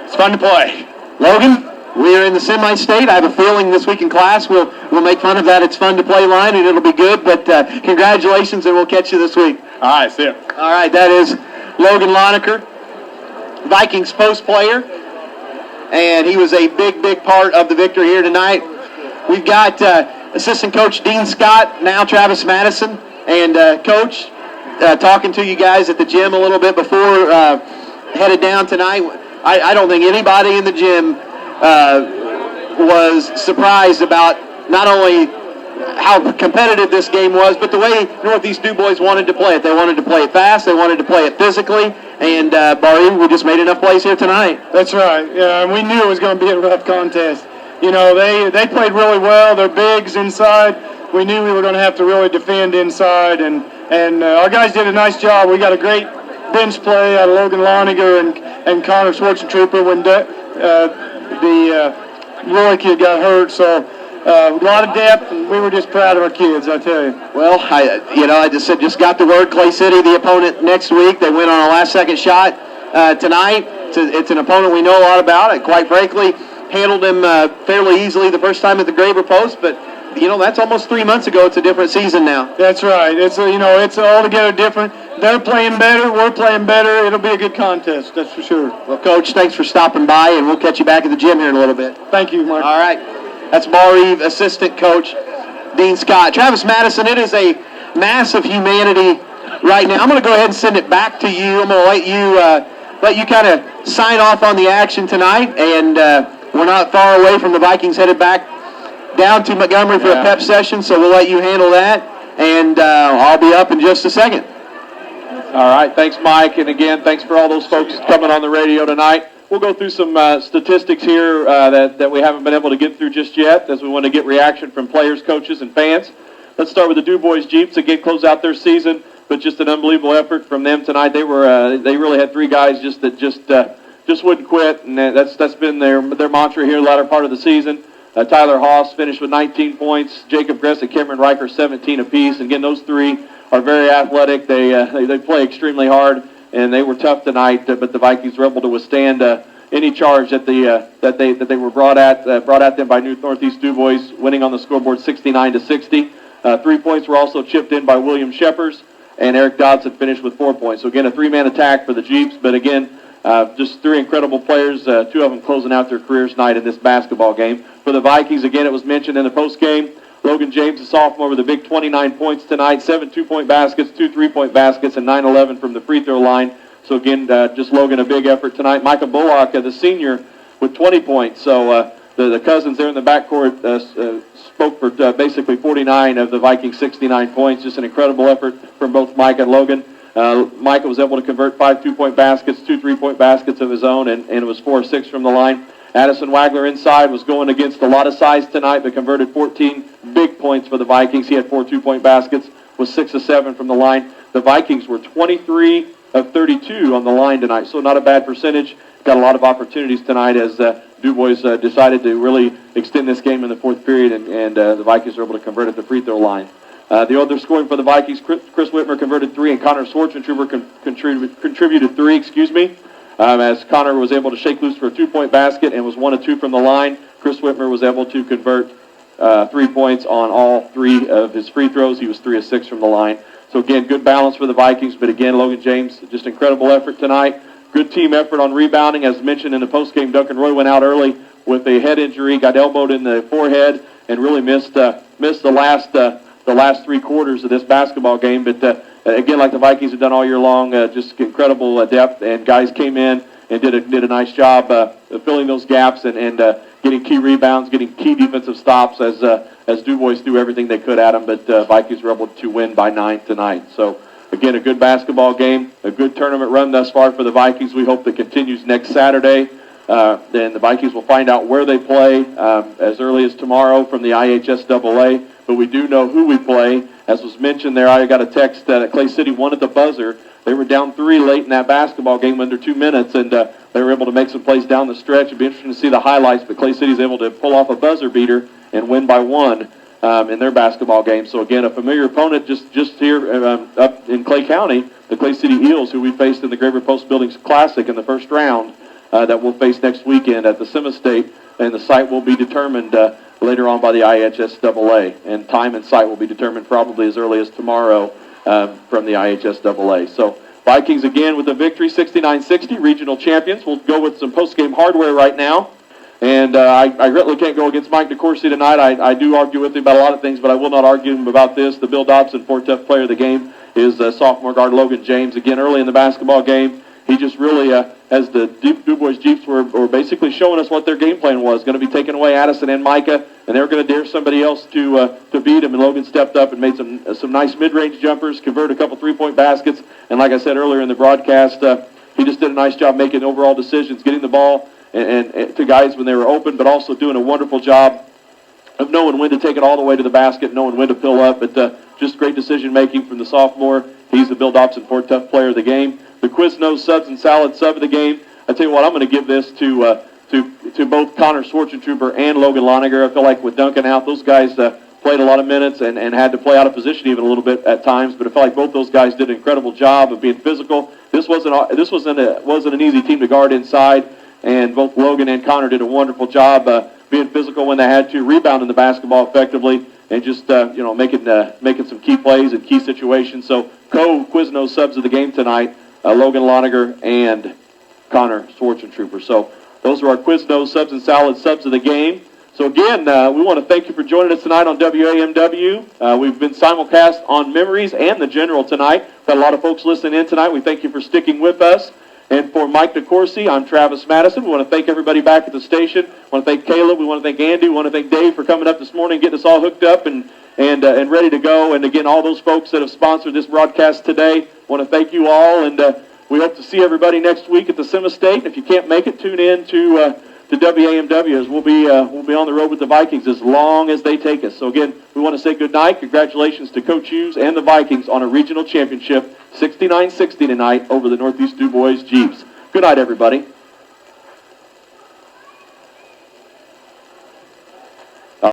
it's fun to play. Logan, we are in the semi-state. I have a feeling this week in class we'll make fun of that "it's fun to play" line, and it'll be good. But congratulations, and we'll catch you this week. All right, see ya. All right, that is Logan Lonecker, Vikings post player, and he was a big, big part of the victory here tonight. We've got assistant coach Dean Scott, now Travis Madison, and coach talking to you guys at the gym a little bit before headed down tonight. I don't think anybody in the gym was surprised about not only how competitive this game was, but the way Northeast Dubois wanted to play it. They wanted to play it fast. They wanted to play it physically. And Barr-Reeve, we just made enough plays here tonight. That's right. Yeah, and we knew it was going to be a rough contest. They played really well. They're bigs inside. We knew we were going to have to really defend inside, and our guys did a nice job. We got a great bench play out of Logan Lonecker and Connor Schwarzentrooper when the Roy kid got hurt. So a lot of depth, and we were just proud of our kids, I tell you. Well, I just got the word. Clay City, the opponent next week. They went on a last-second shot tonight. It's an opponent we know a lot about, and quite frankly, handled them fairly easily the first time at the Graber Post. But that's almost 3 months ago. It's a different season now. That's right. It's altogether different. They're playing better. We're playing better. It'll be a good contest. That's for sure. Well, Coach, thanks for stopping by, and we'll catch you back at the gym here in a little bit. Thank you, Mark. All right. That's Barr-Reeve assistant coach Dean Scott. Travis Madison, it is a mass of humanity right now. I'm going to go ahead and send it back to you. I'm going to let you kind of sign off on the action tonight, and we're not far away from the Vikings headed back down to Montgomery for a pep session, so we'll let you handle that, and I'll be up in just a second. All right, thanks, Mike, and again, thanks for all those folks coming on the radio tonight. we'll go through some statistics here that we haven't been able to get through just yet, as we want to get reaction from players, coaches, and fans. Let's start with the Dubois Jeeps. Again, close out their season, but just an unbelievable effort from them tonight. They really had three guys just wouldn't quit, and that's been their mantra here the latter part of the season. Tyler Haas finished with 19 points. Jacob Gress and Cameron Riker 17 apiece. And again, those three are very athletic. They play extremely hard, and they were tough tonight. But the Vikings were able to withstand any charge that they were brought at them by Northeast Dubois, winning on the scoreboard 69-60. 3 points were also chipped in by William Sheppers, and Eric Dodson finished with 4 points. So again, a three-man attack for the Jeeps. But again, just three incredible players, two of them closing out their careers tonight in this basketball game. For the Vikings, again, it was mentioned in the postgame, Logan James, a sophomore, with a big 29 points tonight, 7 two-point baskets, 2 three-point baskets, and 9-11 from the free throw line. So again, just Logan, a big effort tonight. Micah Bullock, the senior, with 20 points. So the cousins there in the backcourt spoke for basically 49 of the Vikings' 69 points. Just an incredible effort from both Micah and Logan. Micah was able to convert 5 two-point baskets, 2 three-point baskets of his own, and it was 4 or 6 from the line. Addison Wagler inside was going against a lot of size tonight, but converted 14 big points for the Vikings. He had 4 two-point baskets, with 6 of 7 from the line. The Vikings were 23 of 32 on the line tonight, so not a bad percentage. Got a lot of opportunities tonight as Dubois decided to really extend this game in the fourth period, and the Vikings were able to convert at the free throw line. The other scoring for the Vikings, Chris Whitmer converted 3, and Connor Swartzentruber contributed 3, as Connor was able to shake loose for a 2-point basket and was 1 of 2 from the line. Chris Whitmer was able to convert 3 points on all 3 of his free throws. He was 3 of 6 from the line. So again, good balance for the Vikings, but again, Logan James, just incredible effort tonight. Good team effort on rebounding. As mentioned in the postgame, Duncan Roy went out early with a head injury, got elbowed in the forehead, and really missed the last 3 quarters of this basketball game. But again, like the Vikings have done all year long, just incredible depth, and guys came in and did a nice job of filling those gaps and getting key rebounds, getting key defensive stops as Dubois threw everything they could at them. But Vikings were able to win by 9 tonight. So again, a good basketball game, a good tournament run thus far for the Vikings. We hope that continues next Saturday. Then the Vikings will find out where they play as early as tomorrow from the IHSAA. But we do know who we play. As was mentioned there, I got a text that Clay City won at the buzzer. They were down 3 late in that basketball game under 2 minutes, and they were able to make some plays down the stretch. It'd be interesting to see the highlights, but Clay City's able to pull off a buzzer beater and win by 1 in their basketball game. So again, a familiar opponent just here up in Clay County, the Clay City Eels, who we faced in the Graver Post Buildings Classic in the first round, that we'll face next weekend at the Semi-State, and the site will be determined later on by the IHSAA, and time and site will be determined probably as early as tomorrow from the IHSAA. So Vikings again with the victory, 69-60, regional champions. We'll go with some post-game hardware right now. And I really can't go against Mike DeCourcy tonight. I do argue with him about a lot of things, but I will not argue him about this. The Bill Dobson 4-tough player of the game is sophomore guard Logan James. Again, early in the basketball game, he just really, as the Dubois Jeeps were basically showing us what their game plan was, going to be taking away Addison and Micah, and they were going to dare somebody else to beat him. And Logan stepped up and made some nice mid-range jumpers, converted a couple 3-point baskets, and like I said earlier in the broadcast, he just did a nice job making overall decisions, getting the ball and to guys when they were open, but also doing a wonderful job of knowing when to take it all the way to the basket, knowing when to pill up. But just great decision-making from the sophomore. He's the Bill Dobson 4-tough player of the game. The Quiznos subs and salad sub of the game. I tell you what, I'm going to give this to both Connor Swartzentruber and Logan Loniger. I feel like with Duncan out, those guys played a lot of minutes and had to play out of position even a little bit at times. But I feel like both those guys did an incredible job of being physical. This wasn't an easy team to guard inside. And both Logan and Connor did a wonderful job being physical when they had to, rebounding the basketball effectively, and just making some key plays and key situations. So Quiznos subs of the game tonight, Logan Loniger and Connor Swartzentruber. So those are our Quiznos subs and salad subs of the game. So again, we want to thank you for joining us tonight on WAMW. We've been simulcast on Memories and the General tonight. Got a lot of folks listening in tonight. We thank you for sticking with us. And for Mike DeCourcy, I'm Travis Madison. We want to thank everybody back at the station. We want to thank Caleb. We want to thank Andy. We want to thank Dave for coming up this morning, getting us all hooked up and ready to go. And again, all those folks that have sponsored this broadcast today, want to thank you all. And We hope to see everybody next week at the Semi-State. If you can't make it, tune in to WAMW as we'll be on the road with the Vikings as long as they take us. So again, we want to say good night. Congratulations to Coach Hughes and the Vikings on a regional championship, 69-60 tonight over the Northeast Dubois Jeeps. Good night, everybody.